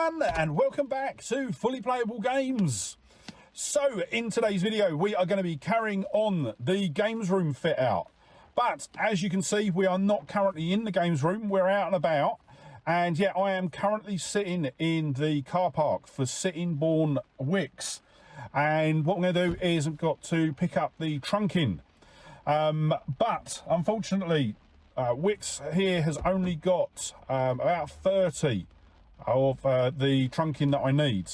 everyone, and welcome back to Fully Playable Games. So in today's video we are going to be carrying on the games room fit out, but as you can see we are not currently in the games room. We're out and about, and yeah, I am currently sitting in the car park for Sittingbourne Wickes, and what I'm going to do is I've got to pick up the trunking, but unfortunately Wickes here has only got about 30 of the trunking that I need.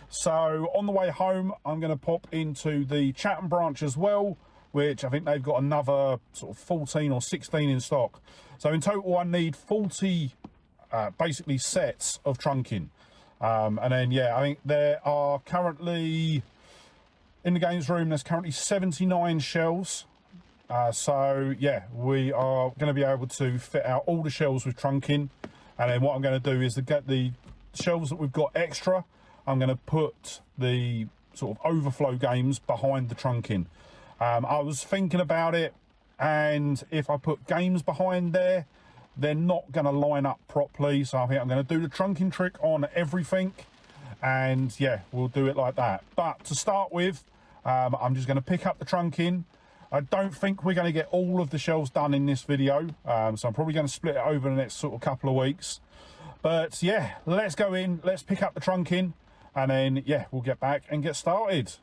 So on the way home I'm going to pop into the Chatham branch as well, which I think they've got another sort of 14 or 16 in stock. So in total I need 40 basically sets of trunking, and then yeah, I think there are currently in the games room there's currently 79 shelves. So yeah, we are going to be able to fit out all the shelves with trunking, and then what I'm going to do is to get the shelves that we've got extra, I'm going to put the sort of overflow games behind the trunking. I was thinking about it, and if I put games behind there, they're not going to line up properly, so I think I'm going to do the trunking trick on everything, and yeah, we'll do it like that. But to start with, I'm just going to pick up the trunking. I don't think we're going to get all of the shelves done in this video, so I'm probably going to split it over the next sort of couple of weeks. But yeah, let's go in, let's pick up the trunking, and then yeah, we'll get back and get started.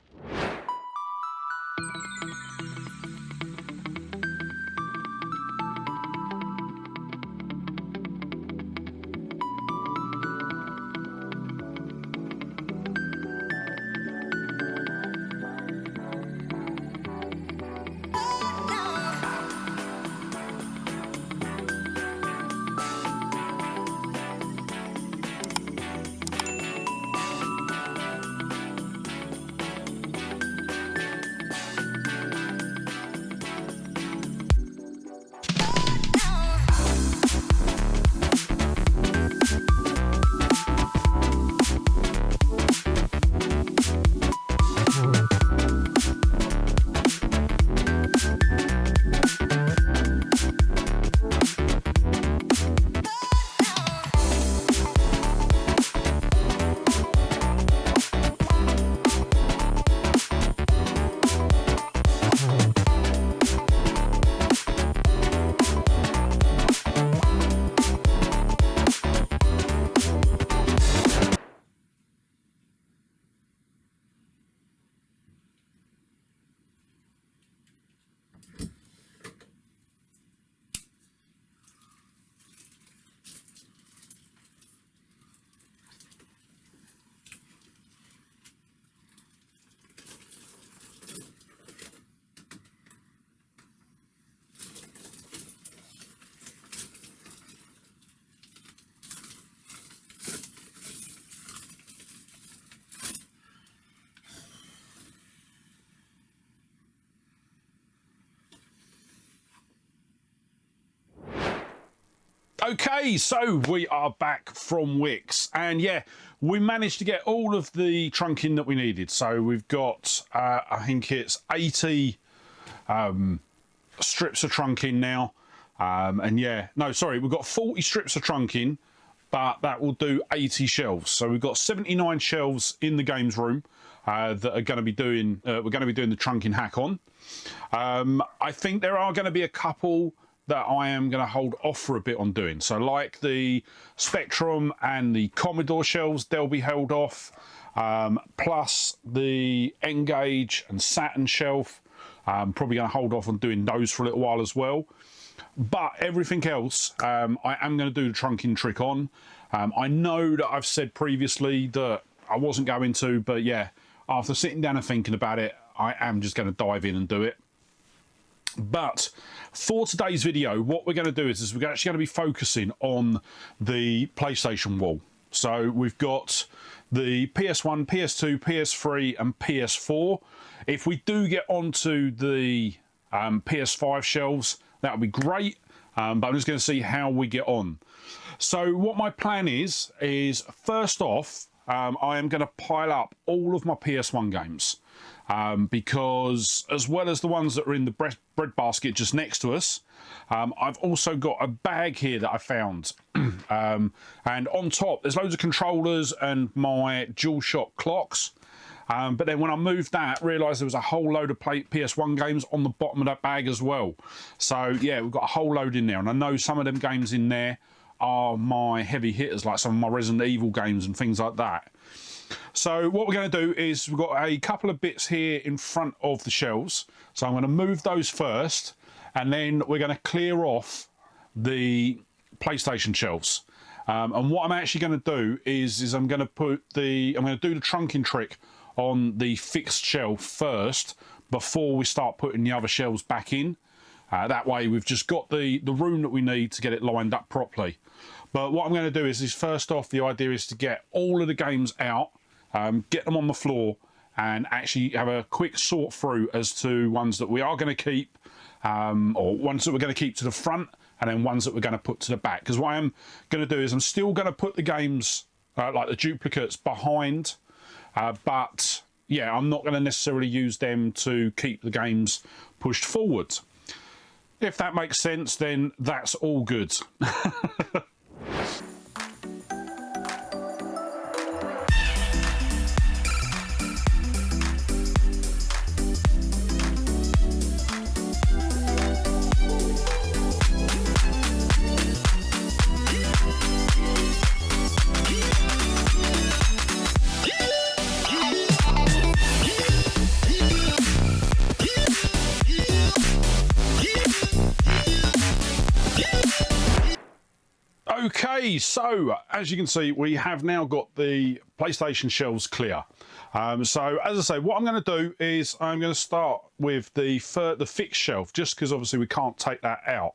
Okay, so we are back from Wickes, and yeah, we managed to get all of the trunking that we needed. So we've got, I think it's 80 strips of trunking now, and yeah, no, sorry, we've got 40 strips of trunking, but that will do 80 shelves. So we've got 79 shelves in the games room that are going to be doing, we're going to be doing the trunking hack on. I think there are going to be a couple that I am going to hold off for a bit on doing. So like the Spectrum and the Commodore shelves, they'll be held off. Plus the N-Gage and Saturn shelf, I'm probably going to hold off on doing those for a little while as well. But everything else, I am going to do the trunking trick on. I know that I've said previously that I wasn't going to, but yeah, after sitting down and thinking about it, I am just going to dive in and do it. But for today's video, what we're going to do is we're actually going to be focusing on the PlayStation wall. So we've got the PS1, PS2, PS3 and PS4. If we do get onto the PS5 shelves, that would be great, but I'm just going to see how we get on. So what my plan is first off, I am going to pile up all of my PS1 games because, as well as the ones that are in the bread basket just next to us, I've also got a bag here that I found. And on top, there's loads of controllers and my DualShock clocks. But then when I moved that, realised there was a whole load of PS1 games on the bottom of that bag as well. So yeah, we've got a whole load in there. And I know some of them games in there are my heavy hitters, like some of my Resident Evil games and things like that. So what we're going to do is we've got a couple of bits here in front of the shelves. So I'm going to move those first, and then we're going to clear off the PlayStation shelves. And what I'm actually going to do is I'm going to do the trunking trick on the fixed shelf first before we start putting the other shelves back in. That way we've just got the room that we need to get it lined up properly. But what I'm going to do is first off, the idea is to get all of the games out, get them on the floor, and actually have a quick sort through as to ones that we are going to keep, or ones that we're going to keep to the front, and then ones that we're going to put to the back. Because what I'm going to do is I'm still going to put the games, like the duplicates, behind, but yeah, I'm not going to necessarily use them to keep the games pushed forward. If that makes sense, then that's all good. Okay, so as you can see, we have now got the PlayStation shelves clear. So as I say, what I'm going to do is I'm going to start with the fixed shelf, just because obviously we can't take that out.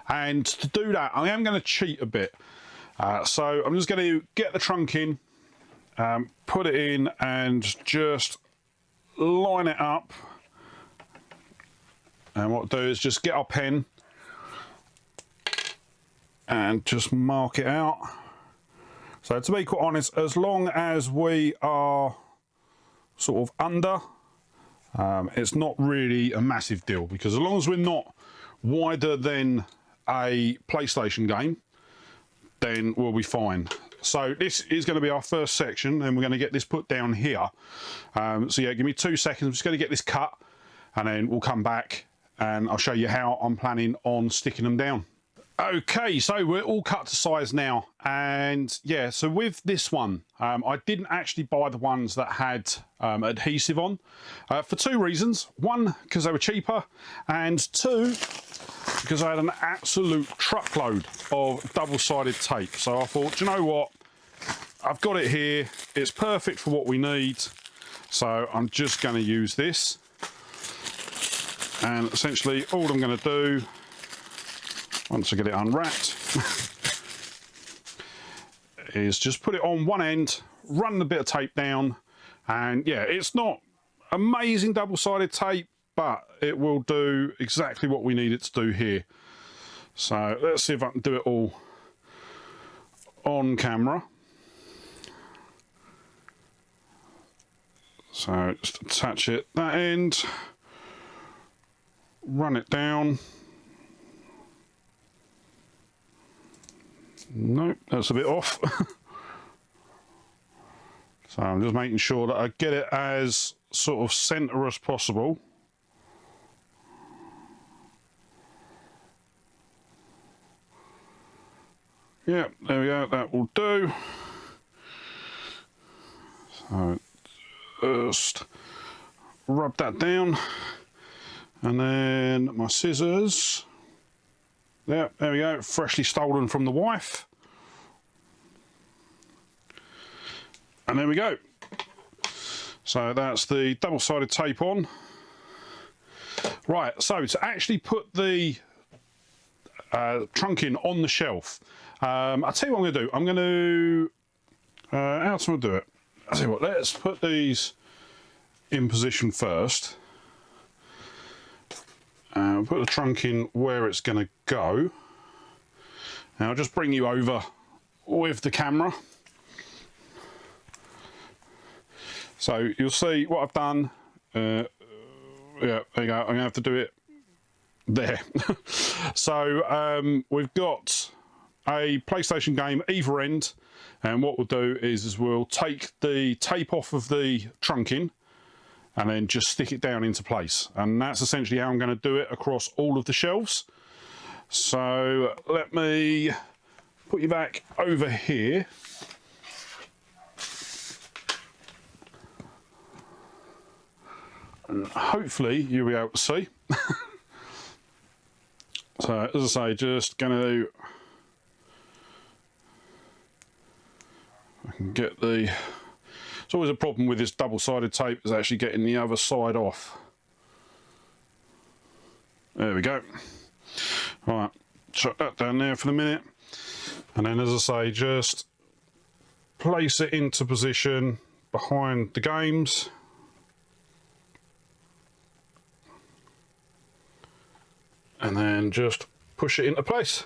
And to do that, I am going to cheat a bit. So I'm just going to get the trunk in, put it in, and just line it up. And what I'll do is just get our pen and just mark it out. So to be quite honest, as long as we are sort of under, it's not really a massive deal, because as long as we're not wider than a PlayStation game, then we'll be fine. So this is going to be our first section, and we're going to get this put down here. So yeah, give me 2 seconds. I'm just going to get this cut, and then we'll come back and I'll show you how I'm planning on sticking them down. Okay, so we're all cut to size now, and yeah, so with this one, I didn't actually buy the ones that had adhesive on, for two reasons. One, because they were cheaper, and two, because I had an absolute truckload of double-sided tape. So I thought, do you know what, I've got it here, it's perfect for what we need, so I'm just going to use this. And essentially all I'm going to do, once I get it unwrapped, is just put it on one end, run the bit of tape down, and yeah, it's not amazing double-sided tape, but it will do exactly what we need it to do here. So let's see if I can do it all on camera. So just attach it that end, run it down. Nope, that's a bit off. So I'm just making sure that I get it as sort of centre as possible. Yeah, there we go, that will do. So just rub that down, and then my scissors. There we go, freshly stolen from the wife. And there we go. So that's the double-sided tape on. Right, so to actually put the trunk in on the shelf, I'll tell you what I'm going to do. I'm going to, how else am I do it? I'll tell you what, let's put these in position first. I'll put the trunk in where it's going to go. Now I'll just bring you over with the camera. So you'll see what I've done. Yeah, there you go. I'm going to have to do it there. So we've got a PlayStation game either end, and what we'll do is we'll take the tape off of the trunking and then just stick it down into place, and that's essentially how I'm going to do it across all of the shelves. So let me put you back over here. And hopefully you'll be able to see. So as I say, just going to, I can get the, it's always a problem with this double-sided tape is actually getting the other side off. There we go. Right, chuck that down there for the minute, and then as I say, just place it into position behind the games. And then just push it into place.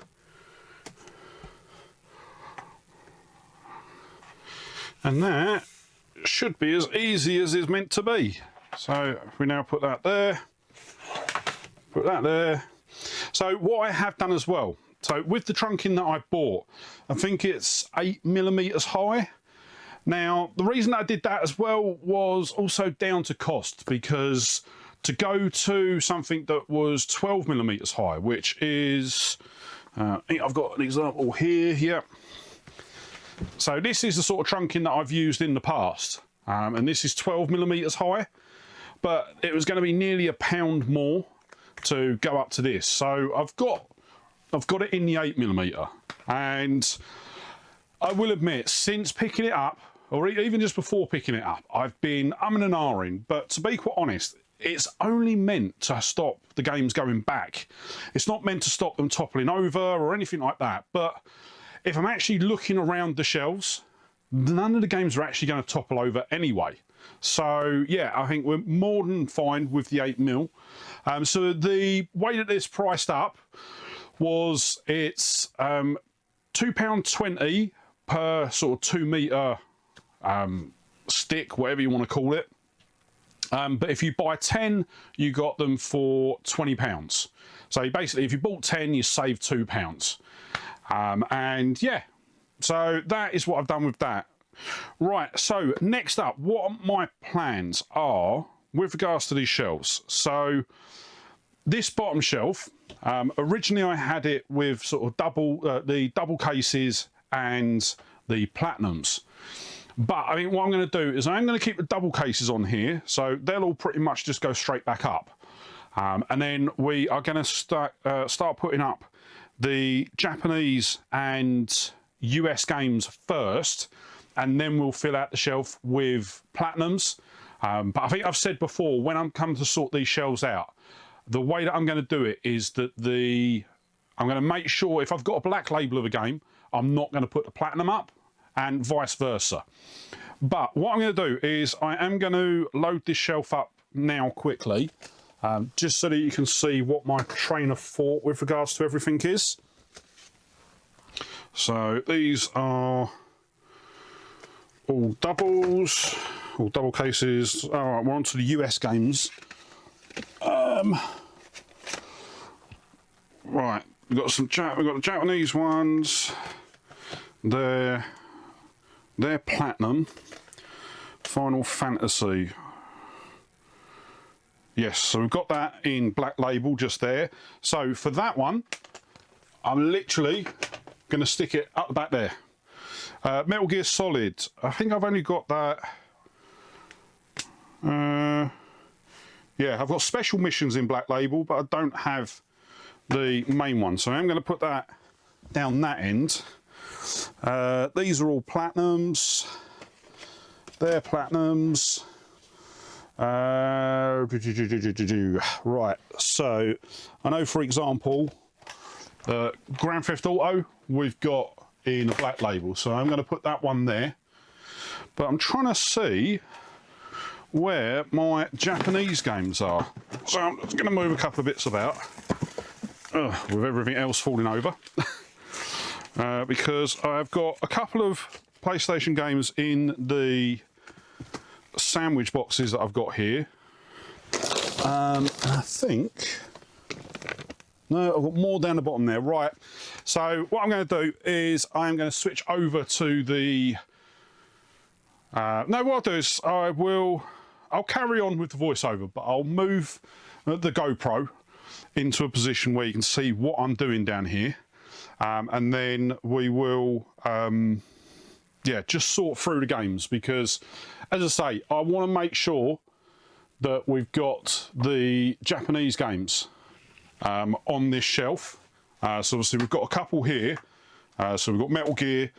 And that should be as easy as it's meant to be. So if we now put that there, put that there. So what I have done as well, so with the trunking that I bought, I think it's 8mm high. Now, the reason I did that as well was also down to cost, because to go to something that was 12mm high, which is, I think I've got an example here, yeah. So this is the sort of trunking that I've used in the past, and this is 12mm high, but it was going to be nearly £1 more to go up to this. So I've got it in the 8mm, and I will admit, since picking it up, or even just before picking it up, I've been umming and ahhing, but to be quite honest, it's only meant to stop the games going back. It's not meant to stop them toppling over or anything like that. But if I'm actually looking around the shelves, none of the games are actually going to topple over anyway. So yeah, I think we're more than fine with the 8mm. So the way that this priced up was it's £2.20 per sort of 2 metre stick, whatever you want to call it. But if you buy 10, you got them for £20. So basically, if you bought 10, you save £2. And yeah, so that is what I've done with that. Right, so next up, what my plans are with regards to these shelves. So this bottom shelf, originally I had it with sort of the double cases and the platinums. But I think what I'm going to do is I'm going to keep the double cases on here, so they'll all pretty much just go straight back up. And then we are going to start putting up the Japanese and US games first, and then we'll fill out the shelf with platinums. But I think I've said before, when I'm coming to sort these shelves out, the way that I'm going to do it is that I'm going to make sure if I've got a black label of a game, I'm not going to put the platinum up, and vice versa. But what I'm going to do is I am going to load this shelf up now quickly, just so that you can see what my train of thought with regards to everything is. So these are all doubles, all double cases. All right, we're on to the US games. Right, we've got the Japanese ones. They're platinum. Final Fantasy. Yes, so we've got that in black label just there. So for that one, I'm literally going to stick it up the back there. Metal Gear Solid. I think I've only got that. Yeah, I've got special missions in black label, but I don't have the main one. So I'm going to put that down that end. These are all platinums. They're platinums. Right, so I know, for example, Grand Theft Auto we've got in a black label, so I'm going to put that one there. But I'm trying to see where my Japanese games are. So I'm just going to move a couple of bits about with everything else falling over. Because I've got a couple of PlayStation games in the sandwich boxes that I've got here. And I think, no, I've got more down the bottom there. Right, so what I'm going to do is I'm going to switch over to the, no, what I'll do is I'll carry on with the voiceover, but I'll move the GoPro into a position where you can see what I'm doing down here. And then we will, yeah, just sort through the games, because, as I say, I want to make sure that we've got the Japanese games on this shelf. So obviously we've got a couple here. So we've got Metal Gear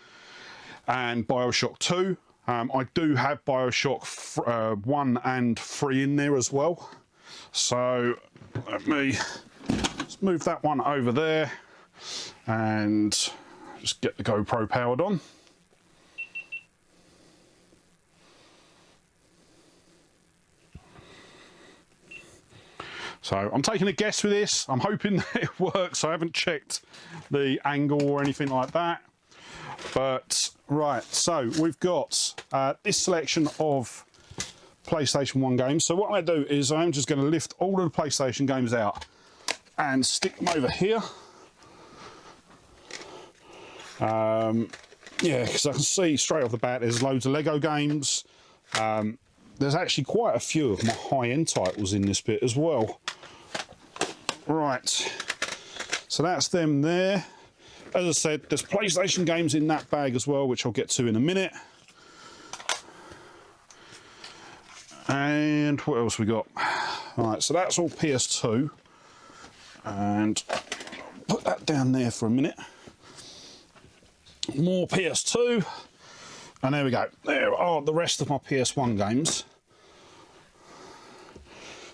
and BioShock 2. I do have BioShock 1 and 3 in there as well. So let me just move that one over there and just get the GoPro powered on. So I'm taking a guess with this. I'm hoping that it works. I haven't checked the angle or anything like that. But right, so we've got this selection of PlayStation 1 games. So what I'm going to do is I'm just going to lift all of the PlayStation games out and stick them over here. Yeah, because I can see straight off the bat there's loads of Lego games. There's actually quite a few of my high-end titles in this bit as well. Right, so that's them there. As I said, there's PlayStation games in that bag as well, which I'll get to in a minute. And what else we got? Right, so that's all PS2. And put that down there for a minute. More PS2. And there we go. There are the rest of my PS1 games.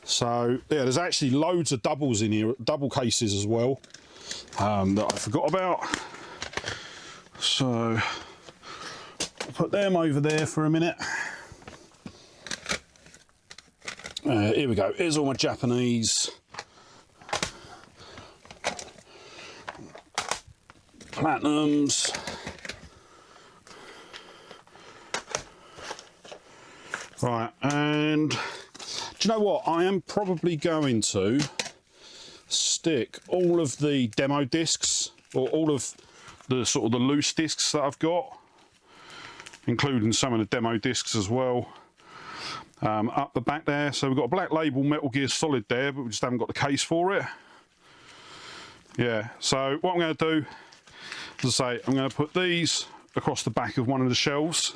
So, yeah, there's actually loads of doubles in here, double cases as well, that I forgot about. So, I'll put them over there for a minute. Here we go. Here's all my Japanese. Platinums. Right, and do you know what? I am probably going to stick all of the demo discs, or all of the sort of the loose discs that I've got, including some of the demo discs as well, up the back there. So we've got a Black Label Metal Gear Solid there, but we just haven't got the case for it. Yeah, so what I'm going to do, as I say, I'm going to put these across the back of one of the shelves.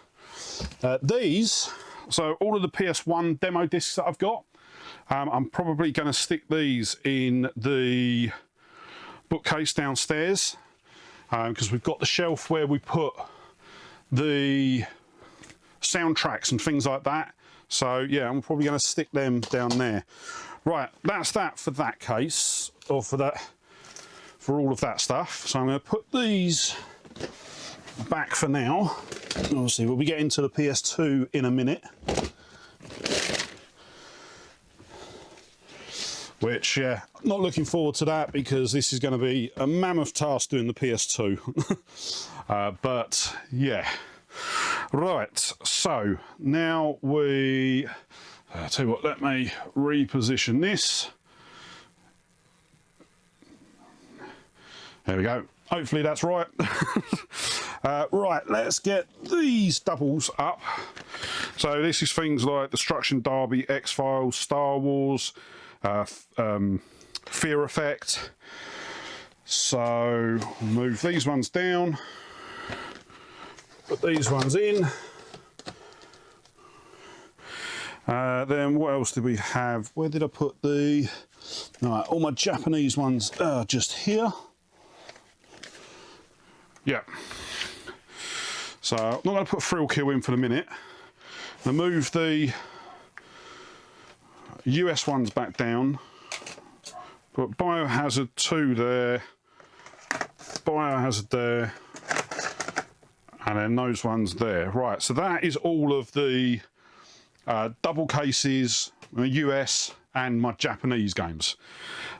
So all of the PS1 demo discs that I've got, I'm probably going to stick these in the bookcase downstairs, because we've got the shelf where we put the soundtracks and things like that. So yeah, I'm probably going to stick them down there. Right, that's that for that case, or for all of that stuff. So I'm going to put these back for now. Obviously we'll be getting to the PS2 in a minute, which, yeah, not looking forward to that, because this is going to be a mammoth task doing the PS2. But yeah, right, so now we tell you what, let me reposition this. There we go. Hopefully that's right. Right, let's get these doubles up. So this is things like Destruction Derby, X-Files, Star Wars, Fear Effect. So move these ones down, put these ones in. Then what else did we have? Where did I put the... Right, all my Japanese ones are just here. Yeah. So I'm not going to put Thrill Kill in for the minute. I'm going to move the US ones back down. Put Biohazard 2 there, Biohazard there, and then those ones there. Right, so that is all of the double cases, US and my Japanese games.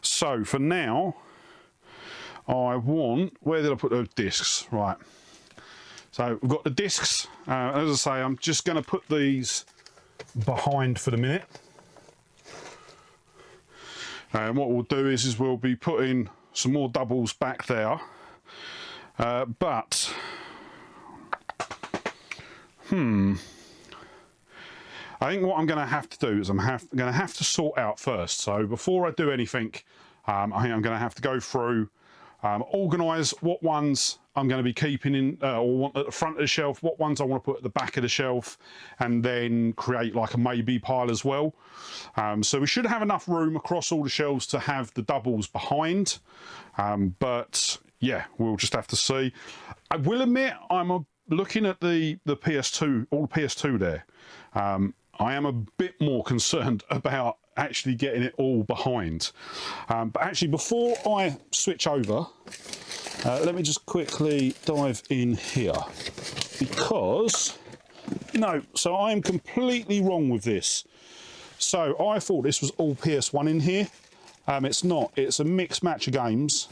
So for now, I want, where did I put those discs? Right. So we've got the discs. As I say, I'm just going to put these behind for the minute. And what we'll do is we'll be putting some more doubles back there. But I think what I'm going to have to do is I'm going to have to sort out first. So before I do anything, I think I'm going to have to go through, organise what ones I'm going to be keeping in or want at the front of the shelf, what ones I want to put at the back of the shelf, and then create like a maybe pile as well. So we should have enough room across all the shelves to have the doubles behind. But yeah, we'll just have to see. I will admit I'm looking at the PS2, all the PS2 there. I am a bit more concerned about actually getting it all behind. But actually, before I switch over, let me just quickly dive in here. Because, no, so I'm completely wrong with this. So I thought this was all PS1 in here. It's not, it's a mixed match of games.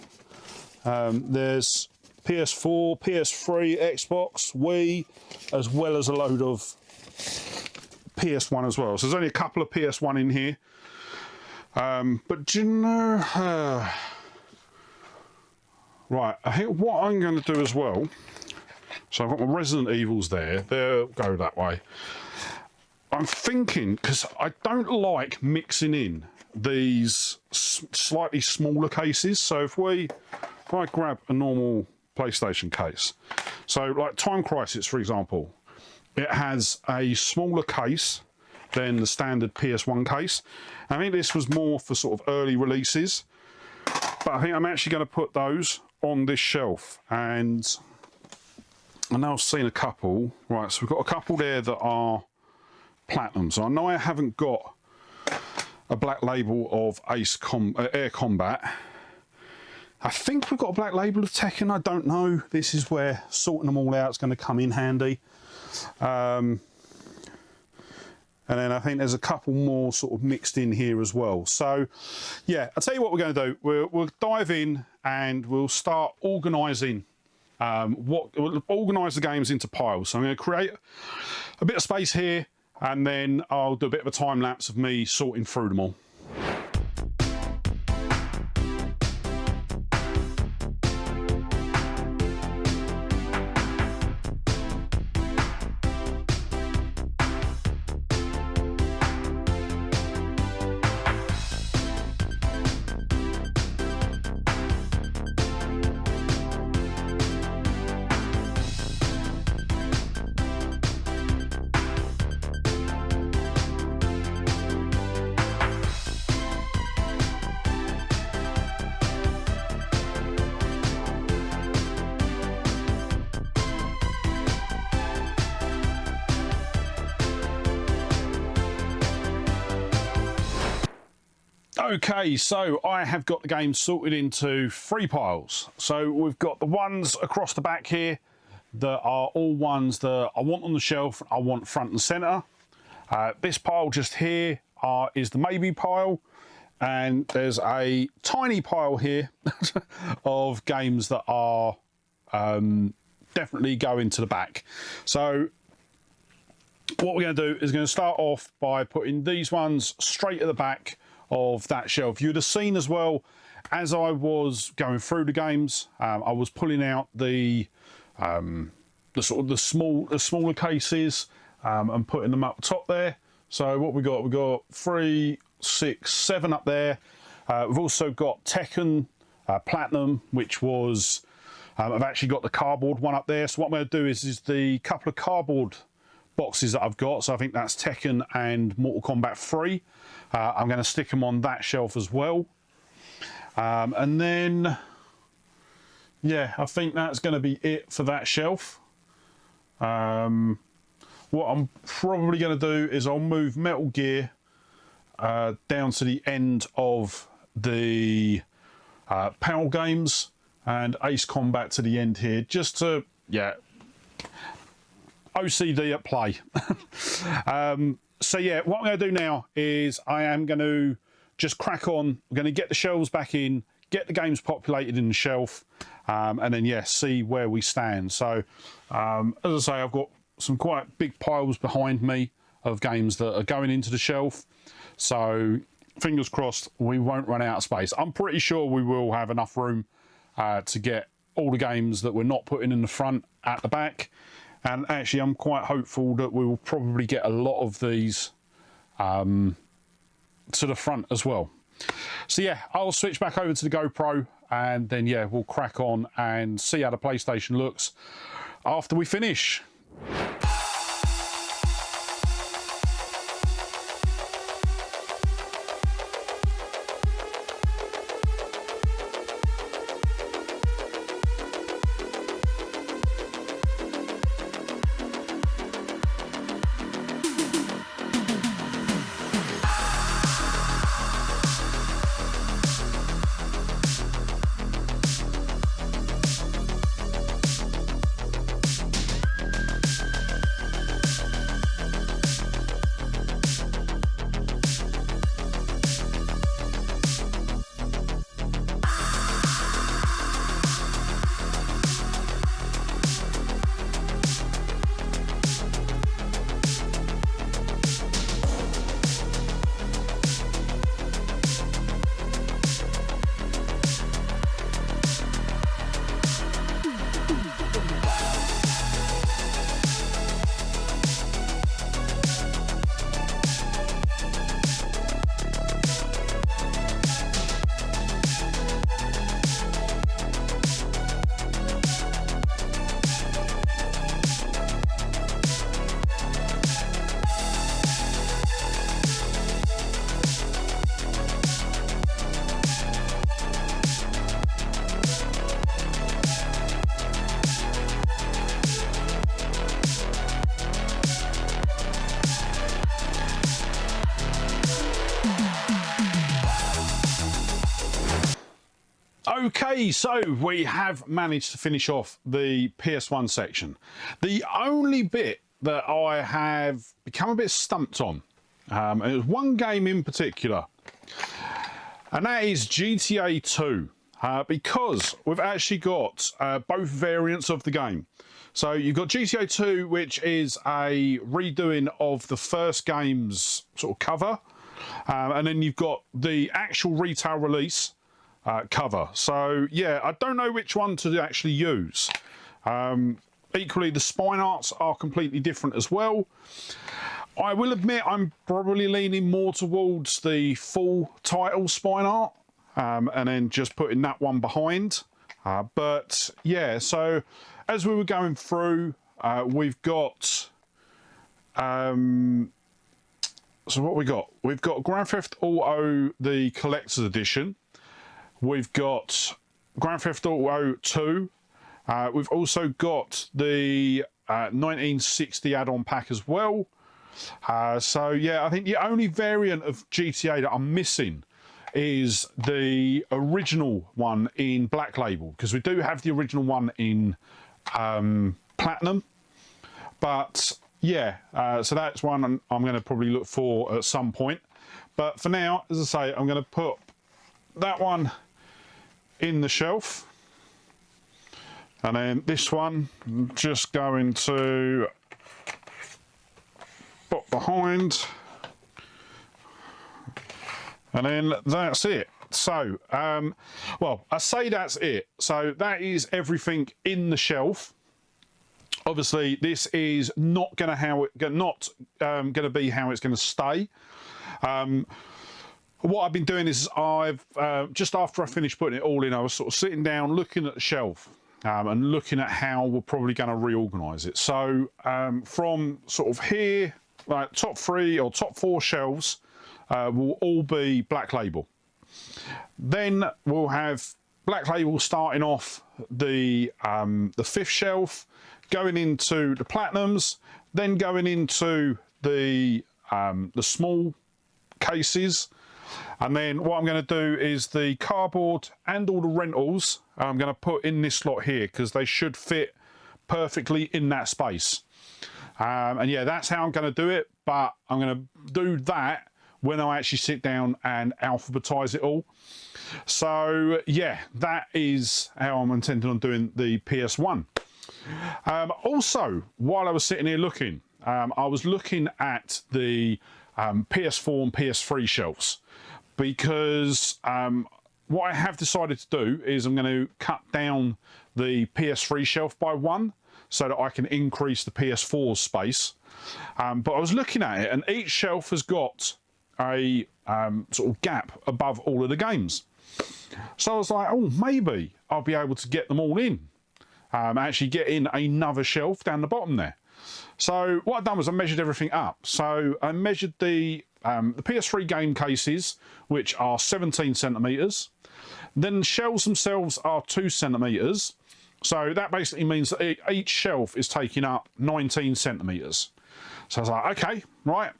There's PS4, PS3, Xbox, Wii, as well as a load of PS1 as well. So there's only a couple of PS1 in here. But do you know... right, I think what I'm going to do as well... So I've got my Resident Evils there. They'll go that way. I'm thinking, because I don't like mixing in these slightly smaller cases. So if I grab a normal PlayStation case, so like Time Crisis, for example, it has a smaller case than the standard PS1 case. I think this was more for sort of early releases, but I think I'm actually going to put those on this shelf. And I know I've seen a couple. Right, so we've got a couple there that are platinum. So I know I haven't got a black label of Air Combat. I think we've got a black label of Tekken, I don't know. This is where sorting them all out is going to come in handy. And then I think there's a couple more sort of mixed in here as well. So yeah, I'll tell you what we're going to do. We'll dive in and we'll start organising we'll organise the games into piles. So I'm going to create a bit of space here, and then I'll do a bit of a time lapse of me sorting through them all. Okay, so I have got the game sorted into 3 piles. So we've got the ones across the back here that are all ones that I want on the shelf, I want front and centre. This pile just here is the maybe pile, and there's a tiny pile here of games that are definitely going to the back. So what we're going to do is going to start off by putting these ones straight at the back of that shelf. You'd have seen as well, as I was going through the games, I was pulling out the sort of the smaller cases and putting them up top there. So what we got 3, 6, 7 up there. We've also got Tekken Platinum, which was I've actually got the cardboard one up there. So what I'm going to do is the couple of cardboard boxes that I've got, so I think that's Tekken and Mortal Kombat 3. I'm going to stick them on that shelf as well. And then, yeah, I think that's going to be it for that shelf. What I'm probably going to do is I'll move Metal Gear down to the end of the PAL games and Ace Combat to the end here, just to, yeah, OCD at play. So yeah, what I'm going to do now is I am going to just crack on. I'm going to get the shelves back in, get the games populated in the shelf, and then yeah, see where we stand. So as I say, I've got some quite big piles behind me of games that are going into the shelf. So fingers crossed we won't run out of space. I'm pretty sure we will have enough room to get all the games that we're not putting in the front at the back. And actually I'm quite hopeful that we will probably get a lot of these to the front as well. So yeah, I'll switch back over to the GoPro and then yeah, we'll crack on and see how the PlayStation looks after we finish. Okay, so we have managed to finish off the PS1 section. The only bit that I have become a bit stumped on, and it was one game in particular, and that is GTA 2, because we've actually got both variants of the game. So you've got GTA 2, which is a redoing of the first game's sort of cover, and then you've got the actual retail release cover. So yeah, I don't know which one to actually use. Equally, the spine arts are completely different as well. I will admit I'm probably leaning more towards the full title spine art, and then just putting that one behind. But yeah, so as we were going through, we've got so what we got? We've got Grand Theft Auto the Collector's Edition. We've got Grand Theft Auto 2. We've also got the 1960 add-on pack as well. So yeah, I think the only variant of GTA that I'm missing is the original one in Black Label, because we do have the original one in Platinum. But yeah, so that's one I'm going to probably look for at some point. But for now, as I say, I'm going to put that one in the shelf, and then this one I'm just going to put behind, and then that's it. So well, I say that's it, so that is everything in the shelf. Obviously this is not going to be how it's going to stay. What I've been doing is I've just after I finished putting it all in, I was sort of sitting down looking at the shelf and looking at how we're probably going to reorganize it. So from sort of here, like top 3 or top 4 shelves will all be Black Label. Then we'll have Black Label starting off the 5th shelf, going into the Platinums, then going into the small cases. And then what I'm going to do is the cardboard and all the rentals I'm going to put in this slot here, because they should fit perfectly in that space. And yeah, that's how I'm going to do it, but I'm going to do that when I actually sit down and alphabetize it all. So yeah, that is how I'm intending on doing the PS1. Also, while I was sitting here looking, I was looking at the PS4 and PS3 shelves, because what I have decided to do is I'm going to cut down the PS3 shelf by 1 so that I can increase the PS4 space. But I was looking at it, and each shelf has got a sort of gap above all of the games. So I was like, oh, maybe I'll be able to get them all in. Actually get in another shelf down the bottom there. So what I've done was I measured everything up. So I measured the PS3 game cases, which are 17 centimetres. Then the shelves themselves are 2 centimetres. So that basically means that each shelf is taking up 19 centimetres. So I was like, okay, right.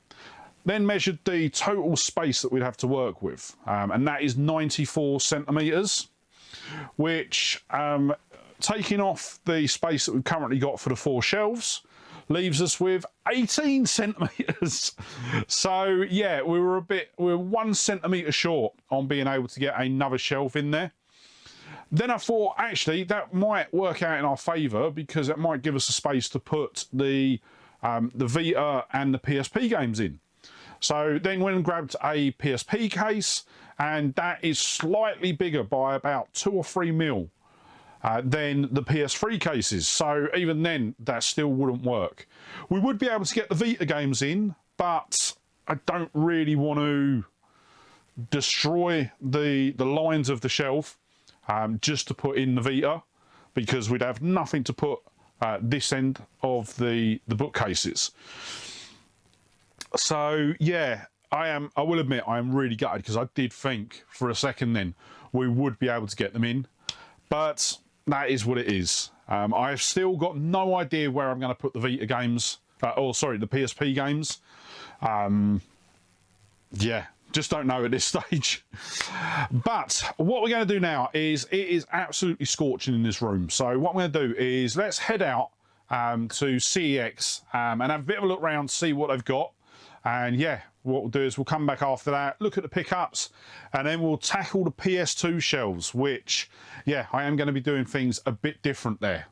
Then measured the total space that we'd have to work with. And that is 94 centimetres, which, taking off the space that we've currently got for the 4 shelves, leaves us with 18 centimetres. So yeah, we're 1 centimetre short on being able to get another shelf in there. Then I thought, actually, that might work out in our favour, because it might give us a space to put the Vita and the PSP games in. So then went and grabbed a PSP case, and that is slightly bigger by about 2 or 3 mil than the PS3 cases. So even then, that still wouldn't work. We would be able to get the Vita games in, but I don't really want to destroy the lines of the shelf just to put in the Vita, because we'd have nothing to put this end of the bookcases. So yeah, I will admit I am really gutted, because I did think for a second then we would be able to get them in, but that is what it is. I've still got no idea where I'm going to put the Vita games, the PSP games. Yeah, just don't know at this stage. But what we're going to do now is, it is absolutely scorching in this room. So what I'm going to do is, let's head out to CEX and have a bit of a look around, see what they've got. And yeah, what we'll do is we'll come back after that, look at the pickups, and then we'll tackle the PS2 shelves, which, yeah, I am going to be doing things a bit different there.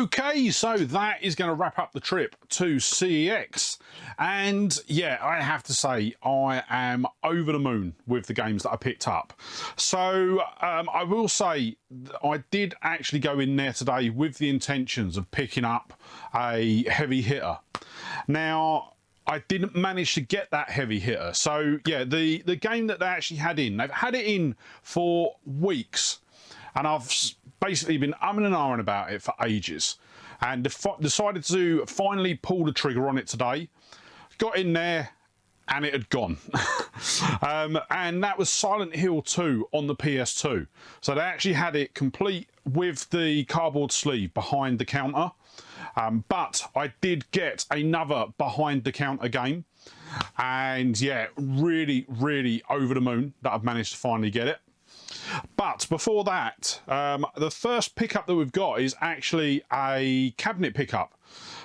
Okay, so that is going to wrap up the trip to CEX. And yeah, I have to say, I am over the moon with the games that I picked up. So I will say, I did actually go in there today with the intentions of picking up a heavy hitter. Now, I didn't manage to get that heavy hitter. So yeah, the game that they actually had in, they've had it in for weeks. And I've basically been umming and ahhing about it for ages, and decided to finally pull the trigger on it today. Got in there and it had gone. And that was Silent Hill 2 on the PS2. So they actually had it complete with the cardboard sleeve behind the counter. But I did get another behind the counter game, and yeah, really, really over the moon that I've managed to finally get it. But before that, the first pickup that we've got is actually a cabinet pickup.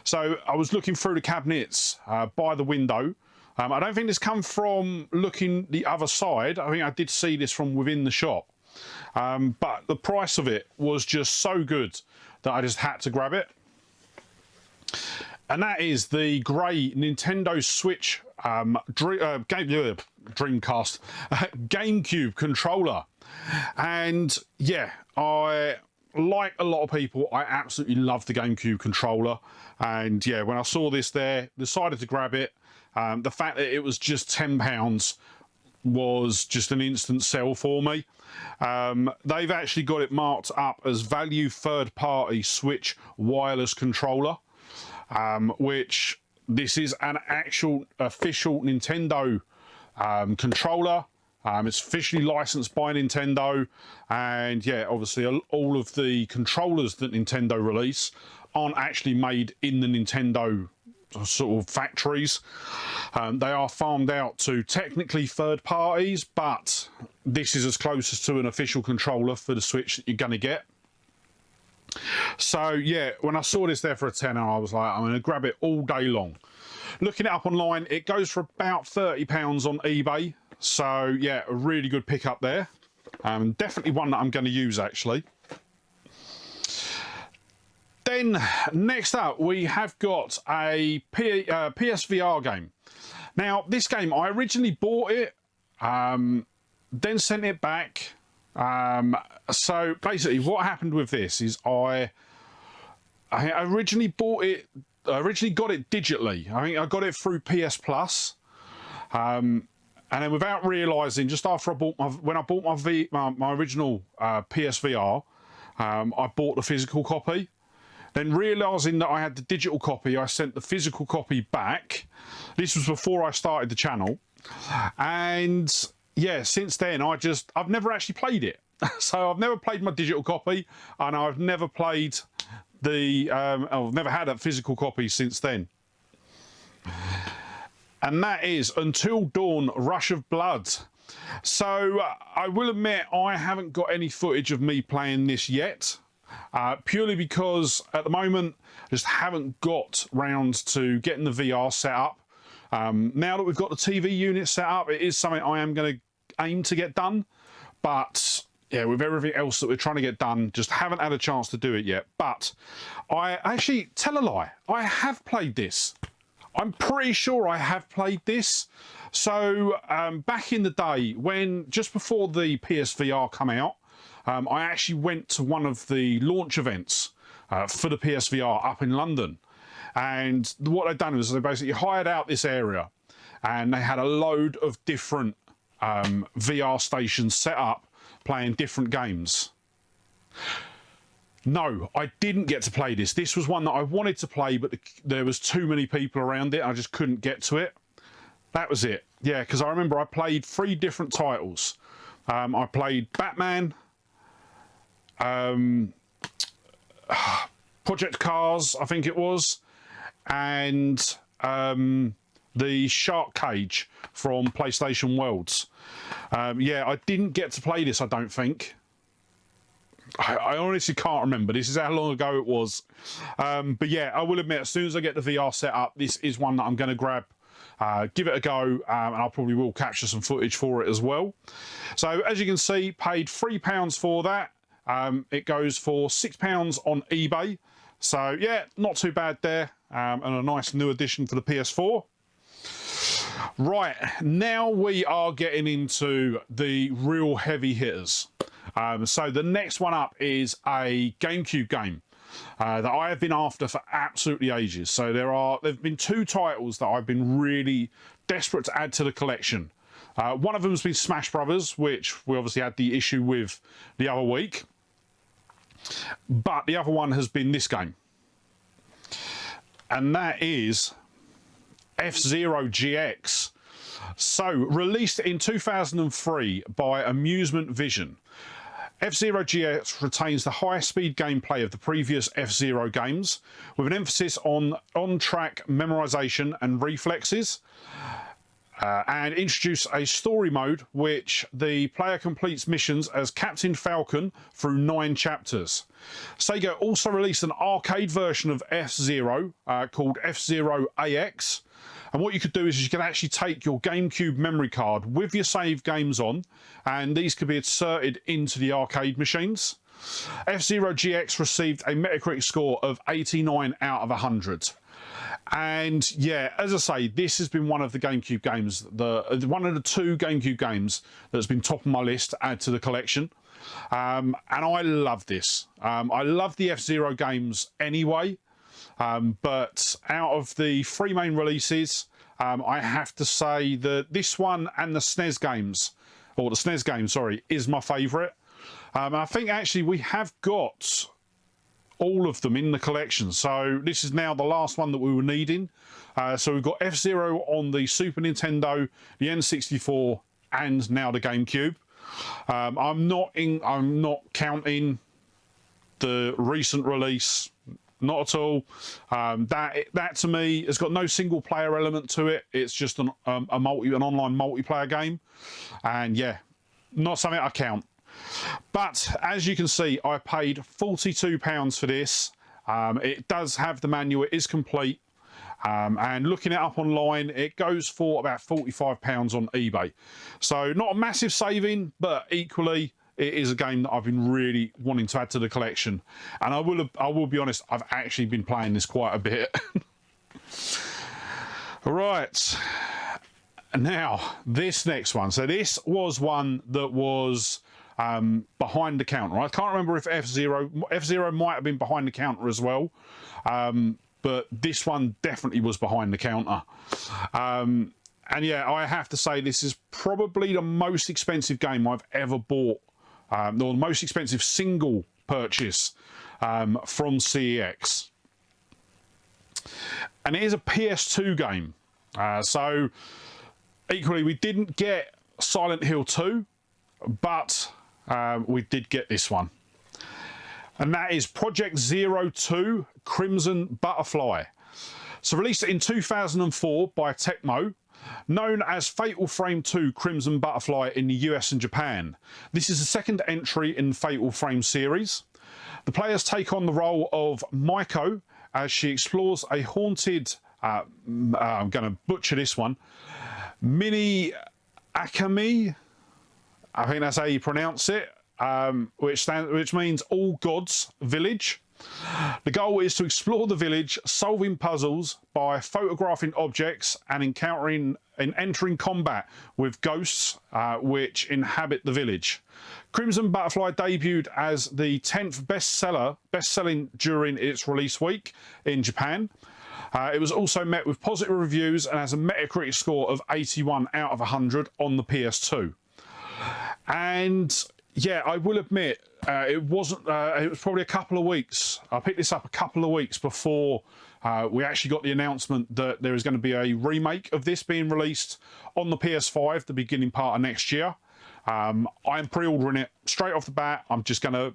So I was looking through the cabinets by the window. I don't think this come from looking the other side. I think I did see this from within the shop. But the price of it was just so good that I just had to grab it. And that is the grey Nintendo Switch Dreamcast GameCube controller. And yeah, I, like a lot of people, I absolutely love the GameCube controller. And yeah, when I saw this there, decided to grab it. The fact that it was just £10 was just an instant sell for me. They've actually got it marked up as value third-party Switch wireless controller, which this is an actual official Nintendo controller. It's officially licensed by Nintendo, and yeah, obviously all of the controllers that Nintendo release aren't actually made in the Nintendo sort of factories. They are farmed out to technically third parties, but this is as close as to an official controller for the Switch that you're going to get. So yeah, when I saw this there for a tenner, I was like, I'm going to grab it all day long. Looking it up online, it goes for about £30 on eBay. So yeah, a really good pickup there. Definitely one that I'm going to use actually. Then next up, we have got a PSVR game. Now this game, I originally bought it, then sent it back. So basically what happened with this is I originally bought it, I originally got it digitally. I think I got it through PS Plus. And then without realising, just after I bought when I bought my original PSVR, I bought the physical copy. Then realising that I had the digital copy, I sent the physical copy back. This was before I started the channel. And yeah, since then, I've never actually played it. So I've never played my digital copy, and I've never played I've never had a physical copy since then. And that is Until Dawn Rush of Blood. So I will admit I haven't got any footage of me playing this yet, purely because at the moment I just haven't got round to getting the VR set up. Now that we've got the TV unit set up, it is something I am going to aim to get done, but yeah, with everything else that we're trying to get done, just haven't had a chance to do it yet. But I actually, tell a lie, I have played this. I'm pretty sure I have played this. So back in the day, when just before the PSVR come out, I actually went to one of the launch events for the PSVR up in London. And what they'd done was they basically hired out this area, and they had a load of different VR stations set up playing different games. No, I didn't get to play this. This was one that I wanted to play, but there was too many people around it. I just couldn't get to it. That was it. Yeah, because I remember I played 3 different titles. I played Batman, Project Cars, I think it was, and the Shark Cage from PlayStation Worlds. Yeah, I didn't get to play this, I don't think. I honestly can't remember. This is how long ago it was. But yeah, I will admit, as soon as I get the VR set up, this is one that I'm going to grab, give it a go, and I probably will capture some footage for it as well. So as you can see, paid £3 for that. It goes for £6 on eBay. So yeah, not too bad there, and a nice new addition for the PS4. Right, now we are getting into the real heavy hitters. So the next one up is a GameCube game that I have been after for absolutely ages. So there've been two titles that I've been really desperate to add to the collection. One of them has been Smash Brothers, which we obviously had the issue with the other week. But the other one has been this game. And that is F-Zero GX. So, released in 2003 by Amusement Vision, F-Zero GX retains the high-speed gameplay of the previous F-Zero games, with an emphasis on on-track memorization and reflexes, and introduce a story mode which the player completes missions as Captain Falcon through 9 chapters. Sega also released an arcade version of F-Zero called F-Zero AX. And what you could do is you can actually take your GameCube memory card with your saved games on, and these could be inserted into the arcade machines. F-Zero GX received a Metacritic score of 89 out of 100. And yeah, as I say, this has been one of the GameCube games, one of the two GameCube games that's been top of my list to add to the collection. And I love this. I love the F-Zero games anyway. But out of the 3 main releases, I have to say that this one and the SNES games, or the SNES game, sorry, is my favourite. I think actually we have got all of them in the collection. So this is now the last one that we were needing. So we've got F-Zero on the Super Nintendo, the N64, and now the GameCube. I'm not counting the recent release. Not at all. That to me has got no single player element to it. It's just an online multiplayer game, and yeah, not something I count. But as you can see, I paid £42 for this. It does have the manual. It is complete. And looking it up online, it goes for about £45 on eBay. So not a massive saving, but equally, it is a game that I've been really wanting to add to the collection. And I will be honest, I've actually been playing this quite a bit. Right. Now, this next one. So this was one that was behind the counter. I can't remember if F-Zero might have been behind the counter as well. But this one definitely was behind the counter. And yeah, I have to say this is probably the most expensive game I've ever bought. Or the most expensive single purchase from CEX. And it is a PS2 game. So equally, we didn't get Silent Hill 2, but we did get this one. And that is Project 02 Crimson Butterfly. So released in 2004 by Tecmo, known as Fatal Frame 2 Crimson Butterfly in the US and Japan. This is the second entry in the Fatal Frame series. The players take on the role of Maiko as she explores a haunted, I'm going to butcher this one, Mini Akami, I think that's how you pronounce it, which means All Gods Village. The goal is to explore the village, solving puzzles by photographing objects and entering combat with ghosts which inhabit the village. Crimson Butterfly debuted as the 10th best-selling during its release week in Japan. It was also met with positive reviews and has a Metacritic score of 81 out of 100 on the PS2. And yeah, I will admit, it was probably a couple of weeks. I picked this up a couple of weeks before we actually got the announcement that there is going to be a remake of this being released on the PS5, the beginning part of next year. I'm pre-ordering it straight off the bat. I'm just going to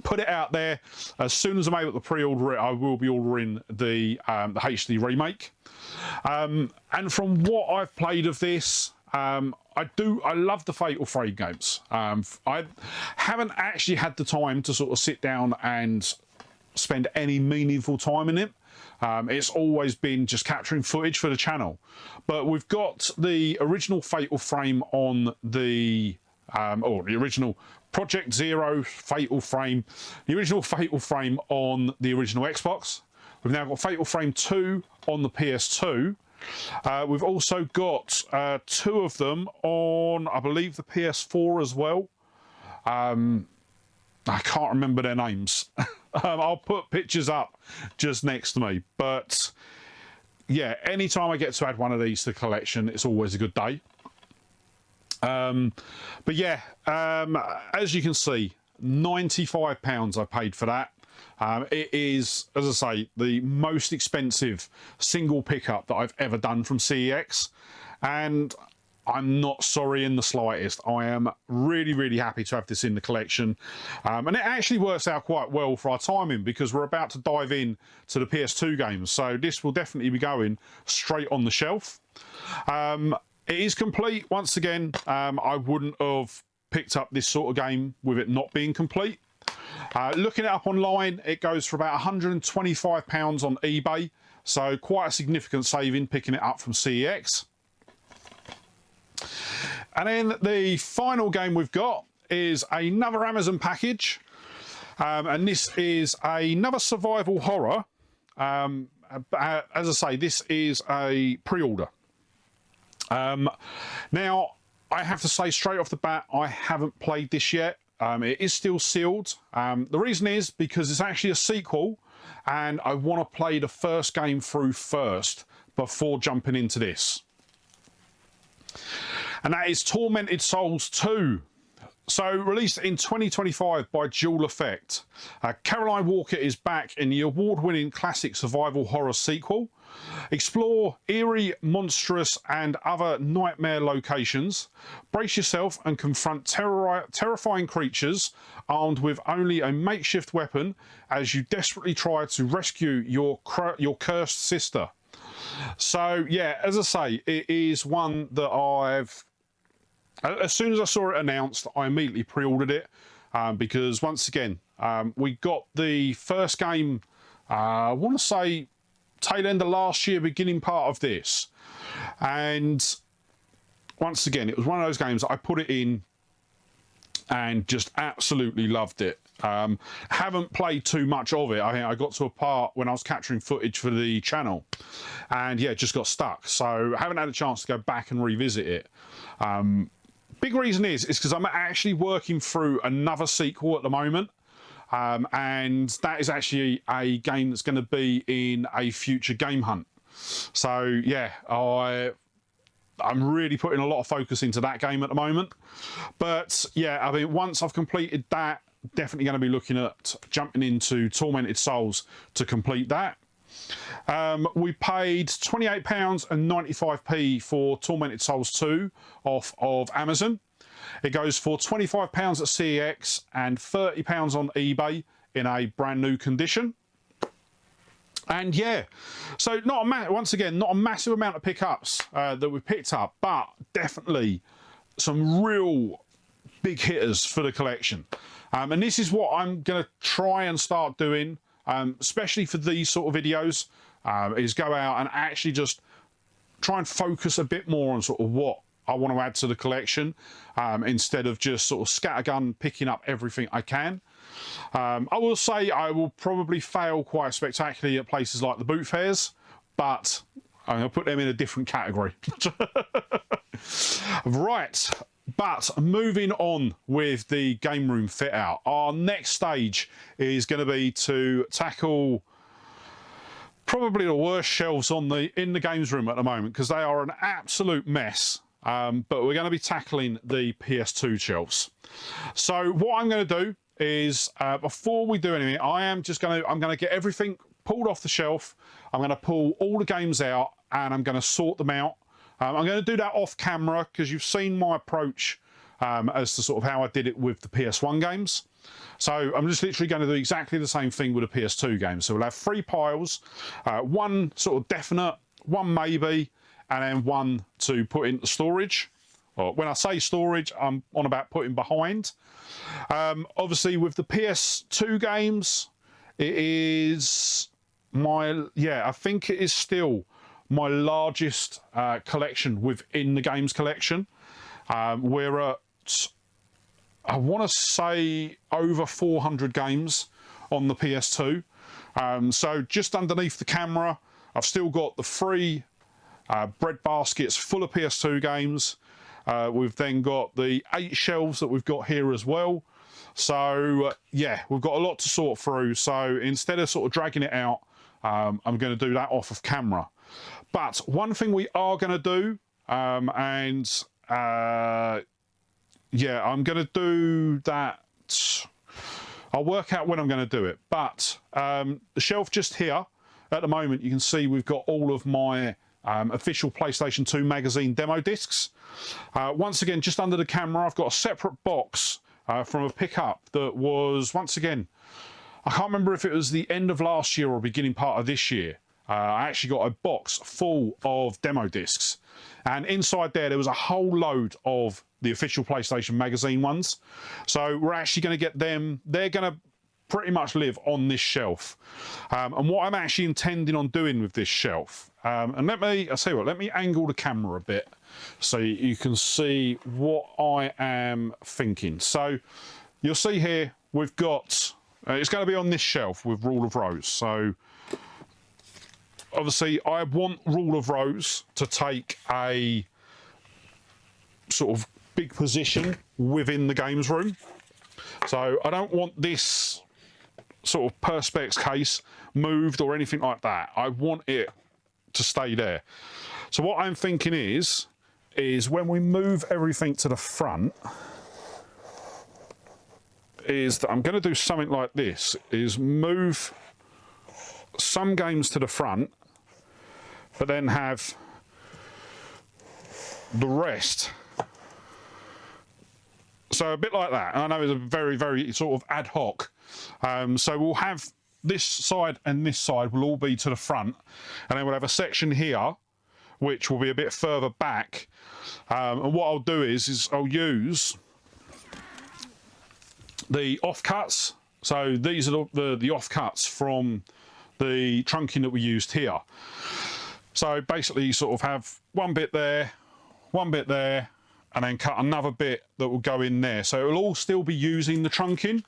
put it out there. As soon as I'm able to pre-order it, I will be ordering the HD remake. And from what I've played of this, I love the Fatal Frame games. I haven't actually had the time to sort of sit down and spend any meaningful time in it. It's always been just capturing footage for the channel. But we've got the original Fatal Frame on the, or the original Project Zero Fatal Frame, the original Fatal Frame on the original Xbox. We've now got Fatal Frame 2 on the PS2. We've also got 2 of them on, I believe, the PS4 as well. I can't remember their names. I'll put pictures up just next to me. But yeah, anytime I get to add one of these to the collection, it's always a good day. But yeah, as you can see, £95 I paid for that. It is, as I say, the most expensive single pickup that I've ever done from CEX. And I'm not sorry in the slightest. I am really, really happy to have this in the collection. And it actually works out quite well for our timing because we're about to dive in to the PS2 games. So this will definitely be going straight on the shelf. It is complete. Once again, I wouldn't have picked up this sort of game with it not being complete. Looking it up online, it goes for about £125 on eBay. So quite a significant saving picking it up from CEX. And then the final game we've got is another Amazon package. And this is another survival horror. As I say, this is a pre-order. Now, I have to say straight off the bat, I haven't played this yet. It is still sealed. The reason is because it's actually a sequel and I want to play the first game through first before jumping into this. And that is Tormented Souls 2. So, released in 2025 by Dual Effect. Caroline Walker is back in the award-winning classic survival horror sequel. Explore eerie, monstrous and other nightmare locations. Brace yourself and confront terrifying creatures armed with only a makeshift weapon as you desperately try to rescue your cursed sister. So, yeah, as I say, it is one that as soon as I saw it announced, I immediately pre-ordered it because, once again, we got the first game, I want to say, tail end of last year, beginning part of this. And once again, it was one of those games that I put it in and just absolutely loved it. Haven't played too much of it. I think I got to a part when I was capturing footage for the channel and yeah, just got stuck. So I haven't had a chance to go back and revisit it. Big reason is because I'm actually working through another sequel at the moment. And that is actually a game that's going to be in a future game hunt. So yeah, I'm really putting a lot of focus into that game at the moment. But yeah, I mean, once I've completed that, definitely going to be looking at jumping into Tormented Souls to complete that. We paid £28.95 for Tormented Souls 2 off of Amazon. It goes for £25 at CEX and £30 on eBay in a brand new condition. And yeah, so once again, not a massive amount of pickups that we picked up, but definitely some real big hitters for the collection. And this is what I'm going to try and start doing, especially for these sort of videos, is go out and actually just try and focus a bit more on sort of what I want to add to the collection, instead of just sort of scattergun picking up everything I can. I will say I will probably fail quite spectacularly at places like the boot fairs, but I'm going to put them in a different category. Right, but moving on with the game room fit out. Our next stage is going to be to tackle probably the worst shelves in the games room at the moment because they are an absolute mess. But we're going to be tackling the PS2 shelves. So what I'm going to do is, before we do anything, I'm going to get everything pulled off the shelf. I'm going to pull all the games out and I'm going to sort them out. I'm going to do that off camera because you've seen my approach as to sort of how I did it with the PS1 games. So I'm just literally going to do exactly the same thing with the PS2 games. So we'll have 3 piles, one sort of definite, one maybe, and then one to put into storage. Or when I say storage, I'm on about putting behind. Obviously, with the PS2 games, it is I think it is still my largest collection within the games collection. We're at I want to say over 400 games on the PS2. So just underneath the camera, I've still got the 3 bread baskets full of PS2 games. We've then got the 8 shelves that we've got here as well. So yeah, we've got a lot to sort through. So instead of sort of dragging it out, I'm going to do that off of camera. But one thing we are going to do, yeah, I'm going to do that. I'll work out when I'm going to do it. But the shelf just here, at the moment, you can see we've got all of my official PlayStation 2 magazine demo discs. Once again, just under the camera, I've got a separate box from a pickup that was, once again, I can't remember if it was the end of last year or beginning part of this year. I actually got a box full of demo discs. And inside there was a whole load of the official PlayStation magazine ones. So we're actually going to get them. They're going to pretty much live on this shelf. And what I'm actually intending on doing with this shelf, and I'll tell you what, let me angle the camera a bit so you can see what I am thinking. So you'll see here, we've got, it's going to be on this shelf with Rule of Rose. So obviously I want Rule of Rose to take a sort of big position within the games room. So I don't want this sort of Perspex case moved or anything like that. I want it to stay there. So what I'm thinking is when we move everything to the front, is that I'm going to do something like this, is move some games to the front, but then have the rest. So a bit like that. I know it's a very, very sort of ad hoc. So we'll have this side and this side will all be to the front, and then we'll have a section here which will be a bit further back. And what I'll do is I'll use the offcuts. So these are the offcuts from the trunking that we used here. So basically you sort of have one bit there, and then cut another bit that will go in there. So it will all still be using the trunking,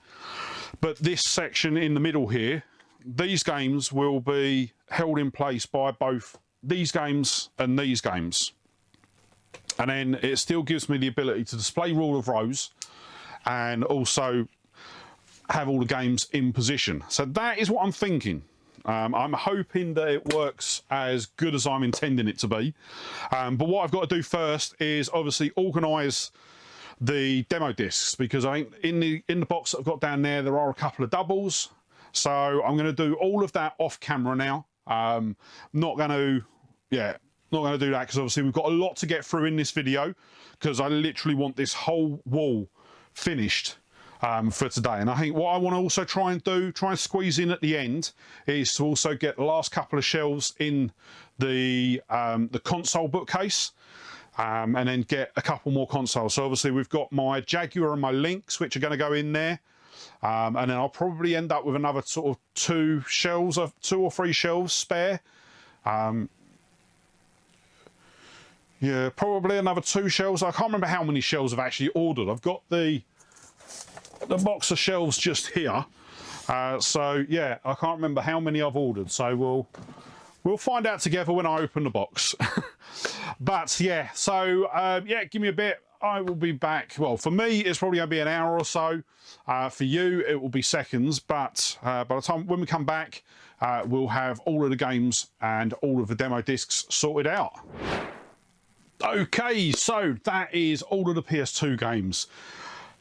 but this section in the middle here, these games will be held in place by both these games and these games. And then it still gives me the ability to display Rule of Rose and also have all the games in position. So that is what I'm thinking. I'm hoping that it works as good as I'm intending it to be. But what I've got to do first is obviously organise the demo discs, because I think in the box that I've got down there are a couple of doubles. So I'm going to do all of that off camera now. Not going to do that because obviously we've got a lot to get through in this video, because I literally want this whole wall finished for today. And I think what I want to also try and squeeze in at the end, is to also get the last couple of shelves in the console bookcase, and then get a couple more consoles. So obviously we've got my Jaguar and my Lynx, which are going to go in there, and then I'll probably end up with another sort of 2 or 3 shelves spare. Yeah, probably another 2 shelves. I can't remember how many shelves I've actually ordered. I've got the box of shelves just here, so yeah, I can't remember how many I've ordered, so we'll find out together when I open the box. But yeah, so yeah, give me a bit, I will be back. Well, for me it's probably going to be an hour or so. For you it will be seconds, but by the time when we come back, we'll have all of the games and all of the demo discs sorted out. Okay, so that is all of the PS2 games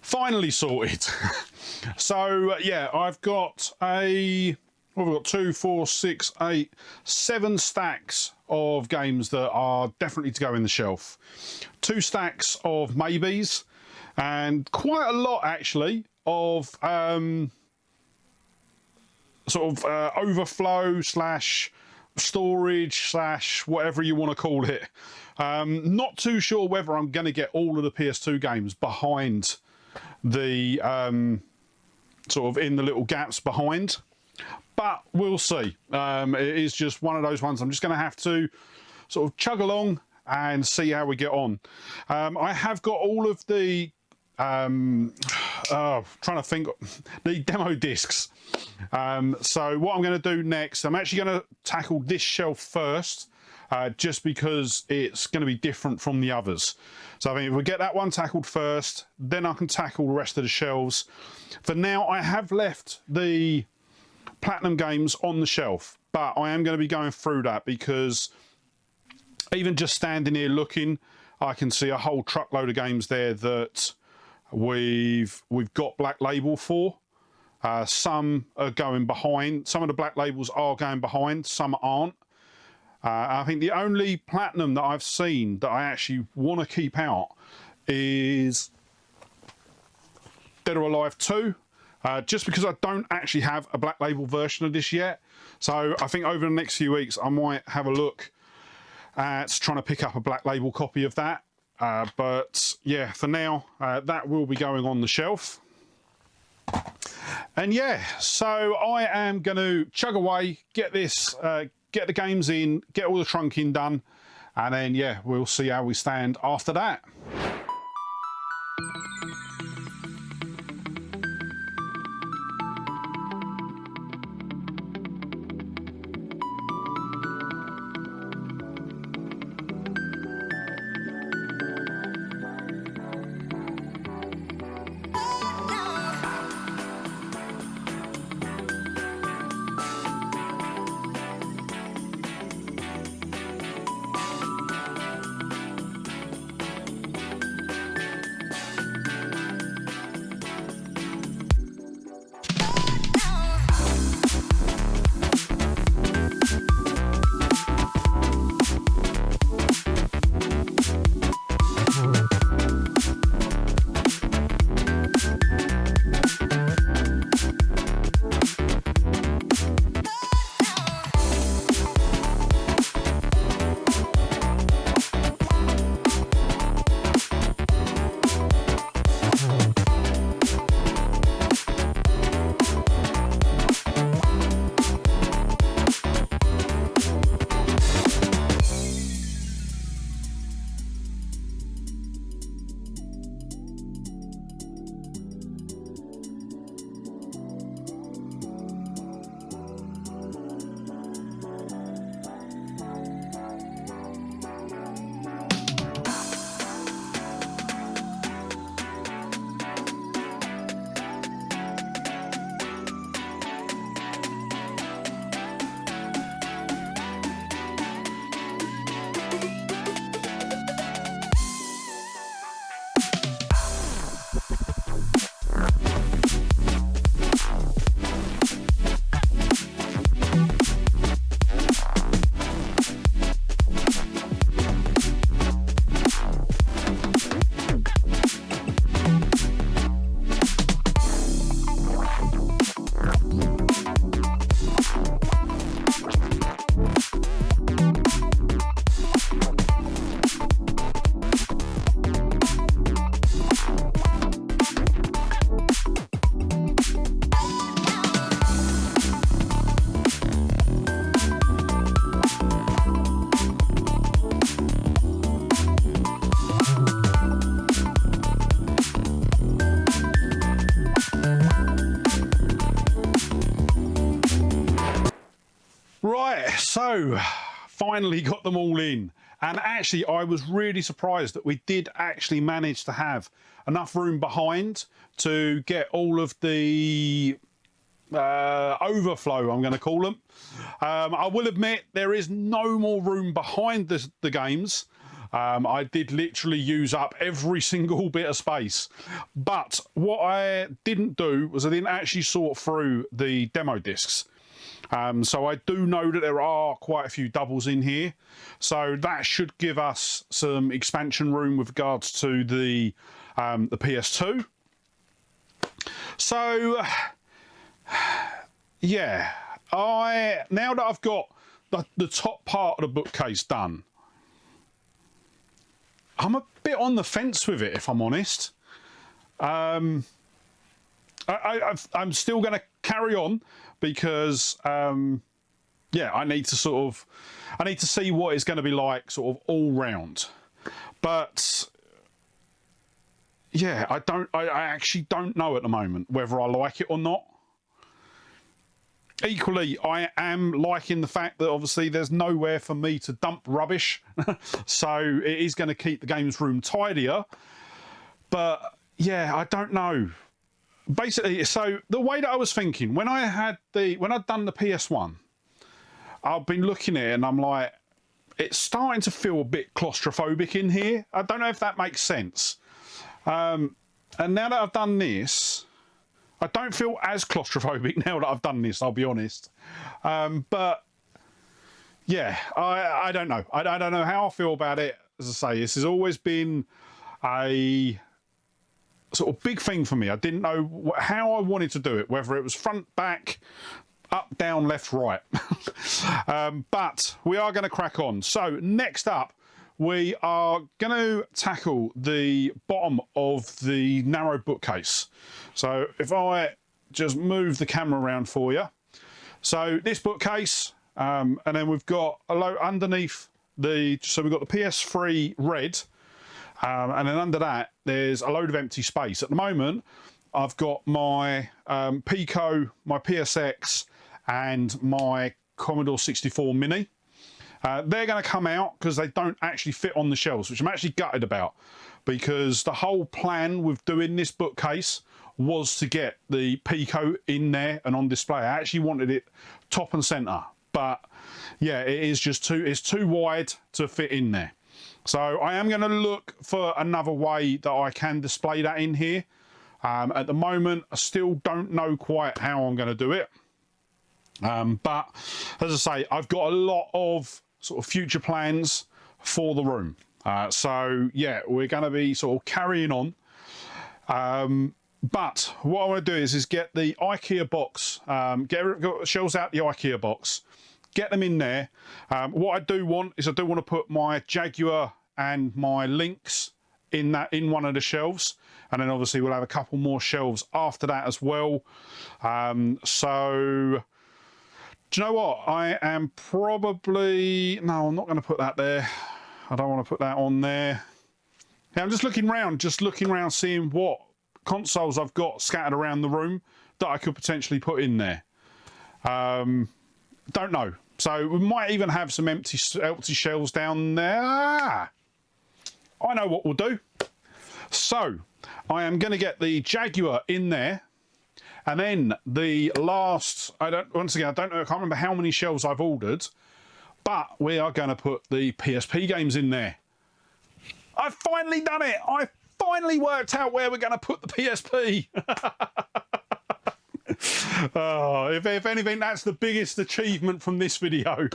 finally sorted. So yeah, I've got we've got 2, 4, 6, 8, 7 stacks of games that are definitely to go in the shelf. 2 stacks of maybes, and quite a lot actually of sort of overflow slash storage slash whatever you want to call it. Not too sure whether I'm going to get all of the PS2 games behind the sort of in the little gaps behind, but we'll see. It is just one of those ones I'm just going to have to sort of chug along and see how we get on. I have got all of the trying to think, the demo discs. So what I'm going to do next, I'm actually going to tackle this shelf first, just because it's going to be different from the others. So I think if we get that one tackled first, then I can tackle the rest of the shelves. For now, I have left the Platinum games on the shelf, but I am going to be going through that because even just standing here looking, I can see a whole truckload of games there that we've got black label for. Some are going behind. Some of the black labels are going behind, some aren't. I think the only Platinum that I've seen that I actually want to keep out is Dead or Alive 2, just because I don't actually have a black label version of this yet. So I think over the next few weeks I might have a look at trying to pick up a black label copy of that. But yeah, for now, that will be going on the shelf. And yeah, so I am going to chug away, get this, get the games in, get all the trunking done, and then yeah, we'll see how we stand after that. Right, so finally got them all in. And actually, I was really surprised that we did actually manage to have enough room behind to get all of the overflow, I'm going to call them. I will admit there is no more room behind the games. I did literally use up every single bit of space. But what I didn't do was I didn't actually sort through the demo discs. So I do know that there are quite a few doubles in here. So that should give us some expansion room with regards to the PS2. So yeah, now that I've got the top part of the bookcase done, I'm a bit on the fence with it, if I'm honest. I'm still going to carry on because, yeah, I need to see what it's going to be like sort of all round. But yeah, I actually don't know at the moment whether I like it or not. Equally, I am liking the fact that obviously there's nowhere for me to dump rubbish. So it is going to keep the games room tidier. But yeah, I don't know. Basically, so the way that I was thinking, when I'd done the PS1, I've been looking at it and I'm like, it's starting to feel a bit claustrophobic in here. I don't know if that makes sense. And now that I've done this, I don't feel as claustrophobic now that I've done this, I'll be honest. But yeah, I don't know. I don't know how I feel about it. As I say, this has always been a sort of big thing for me. I didn't know how I wanted to do it, whether it was front, back, up, down, left, right. But we are going to crack on. So next up, we are going to tackle the bottom of the narrow bookcase. So if I just move the camera around for you. So this bookcase, and then we've got a load underneath so we've got the PS3 red, and then under that, there's a load of empty space. At the moment, I've got my Pico, my PSX, and my Commodore 64 Mini. They're going to come out because they don't actually fit on the shelves, which I'm actually gutted about, because the whole plan with doing this bookcase was to get the Pico in there and on display. I actually wanted it top and centre, but yeah, it is just it's too wide to fit in there. So I am going to look for another way that I can display that in here. At the moment, I still don't know quite how I'm going to do it. But as I say, I've got a lot of sort of future plans for the room. So yeah, we're going to be sort of carrying on. But what I want to do is get the IKEA box, get shelves out the IKEA box, get them in there. What I do want is I do want to put my Jaguar and my Lynx in one of the shelves, and then obviously we'll have a couple more shelves after that as well. So do you know what? I am probably... No, I'm not going to put that there. I don't want to put that on there. Yeah, I'm just looking around, seeing what consoles I've got scattered around the room that I could potentially put in there. Don't know. So we might even have some empty shelves down there. I know what we'll do. So I am going to get the Jaguar in there. And then the last, once again, I don't know, I can't remember how many shelves I've ordered, but we are going to put the PSP games in there. I've finally done it. I finally worked out where we're going to put the PSP. Oh, if anything, that's the biggest achievement from this video.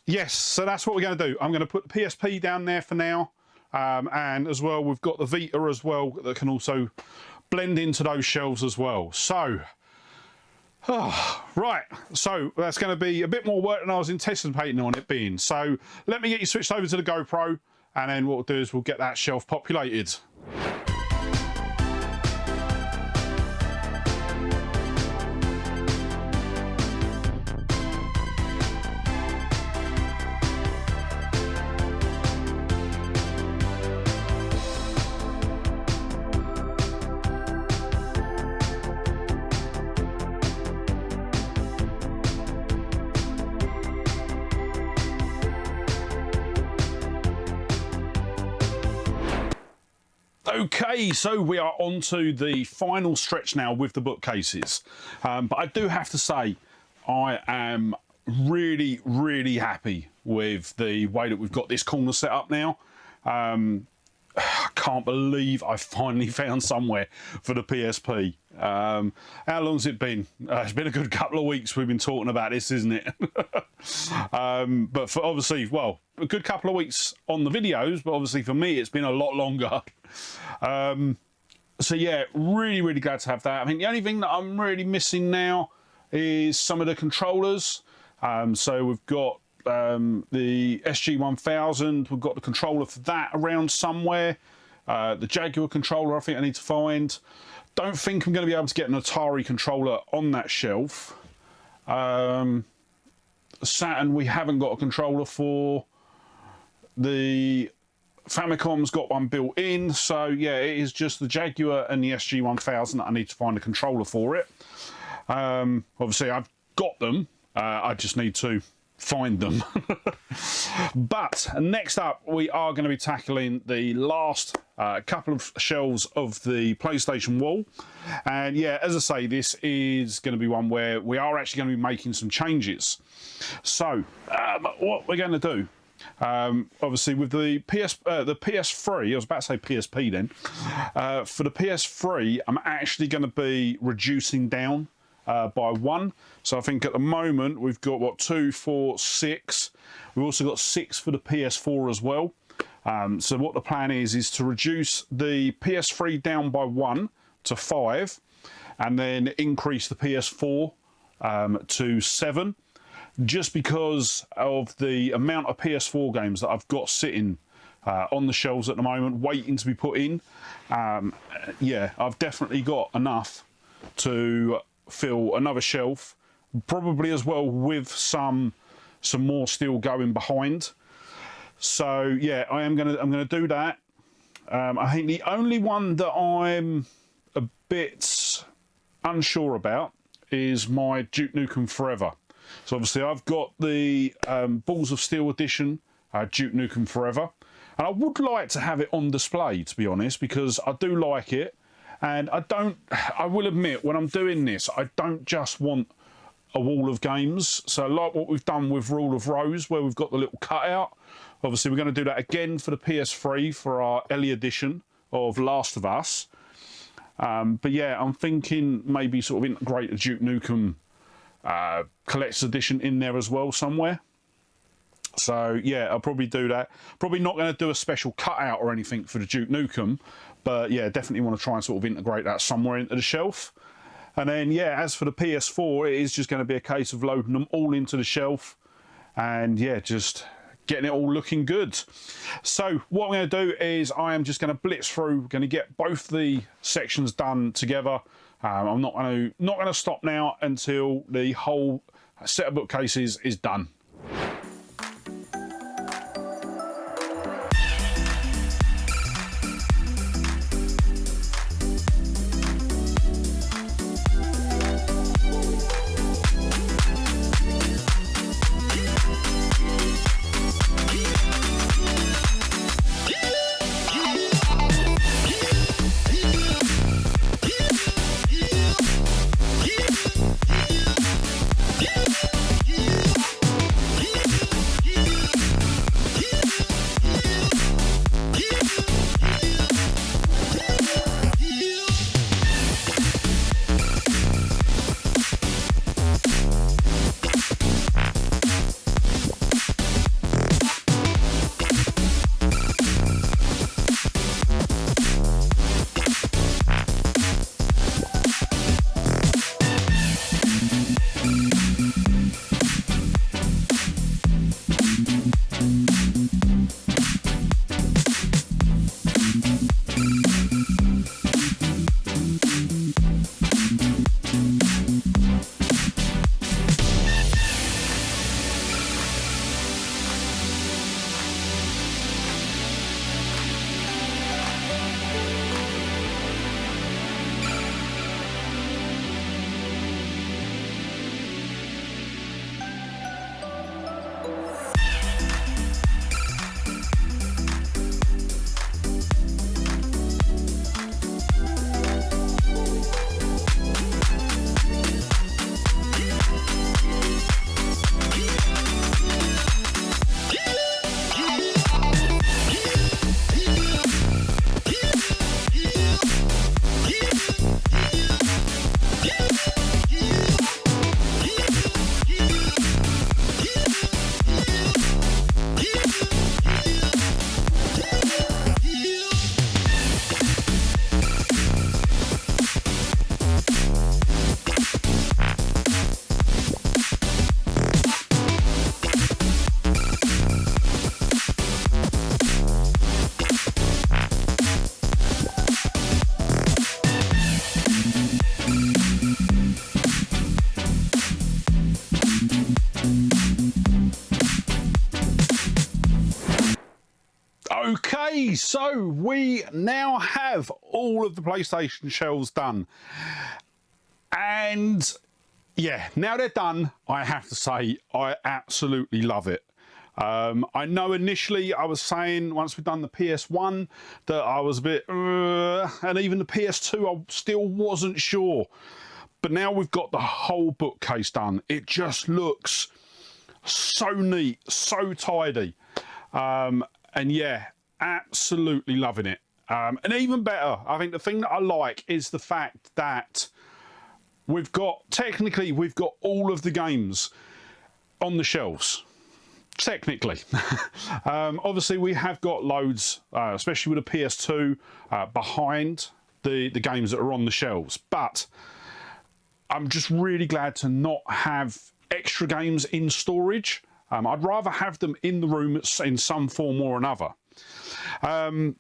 Yes, so that's what we're going to do. I'm going to put the PSP down there for now. And as well, we've got the Vita as well that can also blend into those shelves as well. So, right, so that's going to be a bit more work than I was anticipating on it being. So let me get you switched over to the GoPro, and then what we'll do is we'll get that shelf populated. Okay, so we are on to the final stretch now with the bookcases. But I do have to say, I am really, really happy with the way that we've got this corner set up now. I can't believe I finally found somewhere for the PSP. How long's it been? It's been a good couple of weeks we've been talking about this, isn't it? But for obviously, well, a good couple of weeks on the videos, but obviously for me it's been a lot longer. So yeah, really, really glad to have that. I think the only thing that I'm really missing now is some of the controllers. So we've got the SG-1000, we've got the controller for that around somewhere. The Jaguar controller I think I need to find. Don't think I'm going to be able to get an Atari controller on that shelf. Saturn, we haven't got a controller for. The Famicom's got one built in, so yeah, it is just the Jaguar and the SG-1000 that I need to find a controller for it. Obviously I've got them, I just need to find them. But next up, we are going to be tackling the last couple of shelves of the PlayStation wall. And yeah, as I say, this is going to be one where we are actually going to be making some changes. So what we're going to do, obviously with the PS3, I was about to say PSP then, for the PS3, I'm actually going to be reducing down by 1. So I think at the moment we've got, what, 2, 4, 6. We've also got 6 for the PS4 as well. So what the plan is to reduce the PS3 down by 1 to 5, and then increase the PS4 to 7, just because of the amount of PS4 games that I've got sitting on the shelves at the moment, waiting to be put in. Yeah, I've definitely got enough to fill another shelf, probably as well with some more still going behind. So yeah, I'm gonna do that. I think the only one that I'm a bit unsure about is my Duke Nukem Forever. So obviously I've got the Balls of Steel edition Duke Nukem Forever, and I would like to have it on display, to be honest, because I do like it. And I will admit, when I'm doing this, I don't just want a wall of games. So like what we've done with Rule of Rose, where we've got the little cutout. Obviously, we're going to do that again for the PS3 for our Ellie edition of Last of Us. But yeah, I'm thinking maybe sort of integrate a Duke Nukem Collector's Edition in there as well somewhere. So yeah, I'll probably do that. Probably not going to do a special cutout or anything for the Duke Nukem, but yeah, definitely want to try and sort of integrate that somewhere into the shelf. And then yeah, as for the PS4, it is just going to be a case of loading them all into the shelf, and yeah, just getting it all looking good. So what I'm going to do is I am just going to blitz through, going to get both the sections done together. I'm not going to stop now until the whole set of bookcases is done. Okay, so we now have all of the PlayStation shelves done. And yeah, now they're done, I have to say, I absolutely love it. I know initially I was saying once we've done the PS1 that I was a bit, and even the PS2 I still wasn't sure. But now we've got the whole bookcase done. It just looks so neat, so tidy. And yeah, absolutely loving it. And even better, I think the thing that I like is the fact that we've got all of the games on the shelves. Technically. Obviously we have got loads, especially with the PS2, behind the games that are on the shelves. But I'm just really glad to not have extra games in storage. I'd rather have them in the room in some form or another. I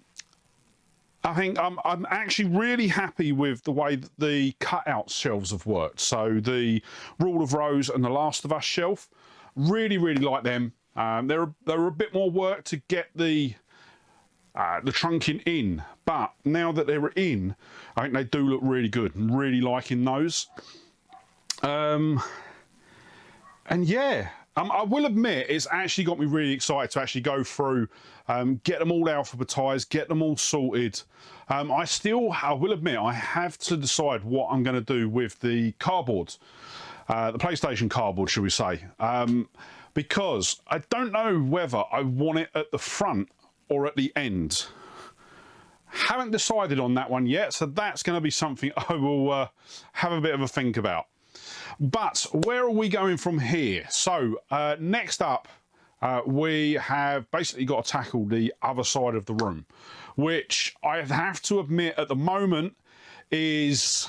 think I'm actually really happy with the way that the cutout shelves have worked. So the Rule of Rose and the Last of Us shelf, really like them. They were a bit more work to get the trunking in, but now that they're in, I think they do look really good. I'm really liking those. And yeah, I will admit it's actually got me really excited to actually go through, get them all alphabetized, get them all sorted. I will admit I have to decide what I'm going to do with the cardboard, the PlayStation cardboard, shall we say. Because I don't know whether I want it at the front or at the end. Haven't decided on that one yet, so that's going to be something I will have a bit of a think about. But where are we going from here? So next up, we have basically got to tackle the other side of the room, which I have to admit at the moment is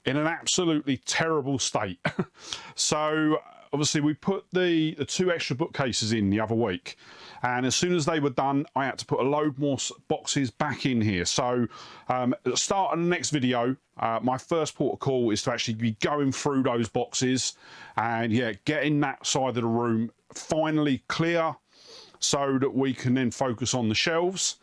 in an absolutely terrible state. So obviously we put the 2 extra bookcases in the other week, and as soon as they were done I had to put a load more boxes back in here. So at the start of the next video, my first port of call is to actually be going through those boxes and yeah, getting that side of the room finally clear so that we can then focus on the shelves.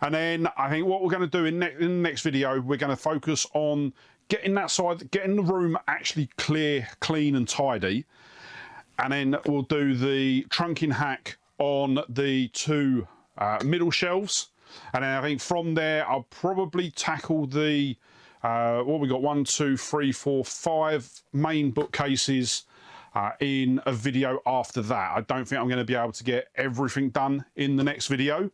And then I think what we're going to do in the next video, we're going to focus on getting that side, getting the room actually clear, clean and tidy. And then we'll do the trunking hack on the 2 middle shelves. And then I think from there, I'll probably tackle the, what we got, 1, 2, 3, 4, 5 main bookcases in a video after that. I don't think I'm going to be able to get everything done in the next video.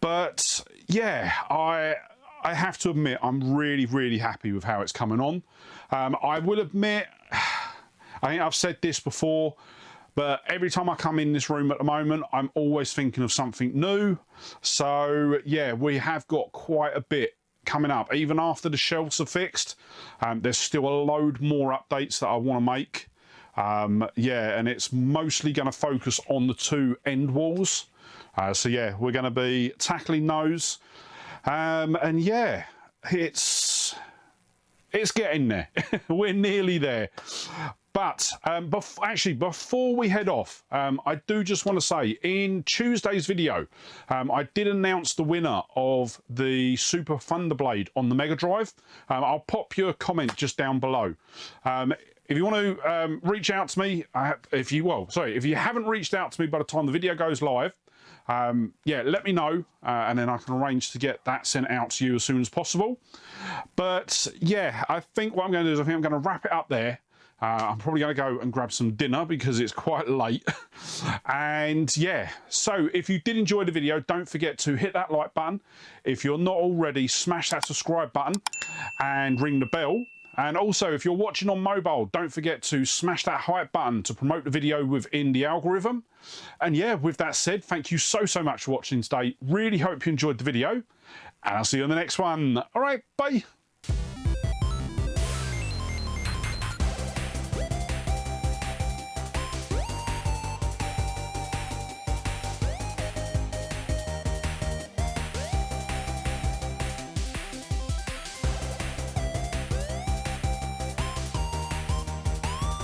But yeah, I have to admit, I'm really happy with how it's coming on. I will admit, I think I've said this before, but every time I come in this room at the moment, I'm always thinking of something new. So yeah, we have got quite a bit coming up. Even after the shelves are fixed, there's still a load more updates that I want to make. Yeah, and it's mostly going to focus on the 2 end walls. So yeah, we're going to be tackling those. And yeah, it's getting there. We're nearly there. But actually, before we head off, I do just want to say, in Tuesday's video, I did announce the winner of the Super Thunderblade on the Mega Drive. I'll pop your comment just down below. If you want to reach out to me, if you haven't reached out to me by the time the video goes live, yeah, let me know, and then I can arrange to get that sent out to you as soon as possible. But yeah, I think what I'm going to do is I'm going to wrap it up there. I'm probably going to go and grab some dinner because it's quite late. And yeah, so if you did enjoy the video, don't forget to hit that like button. If you're not already, smash that subscribe button and ring the bell. And also, if you're watching on mobile, don't forget to smash that hype button to promote the video within the algorithm. And yeah, with that said, thank you so much for watching today. Really hope you enjoyed the video, and I'll see you on the next one. All right, bye.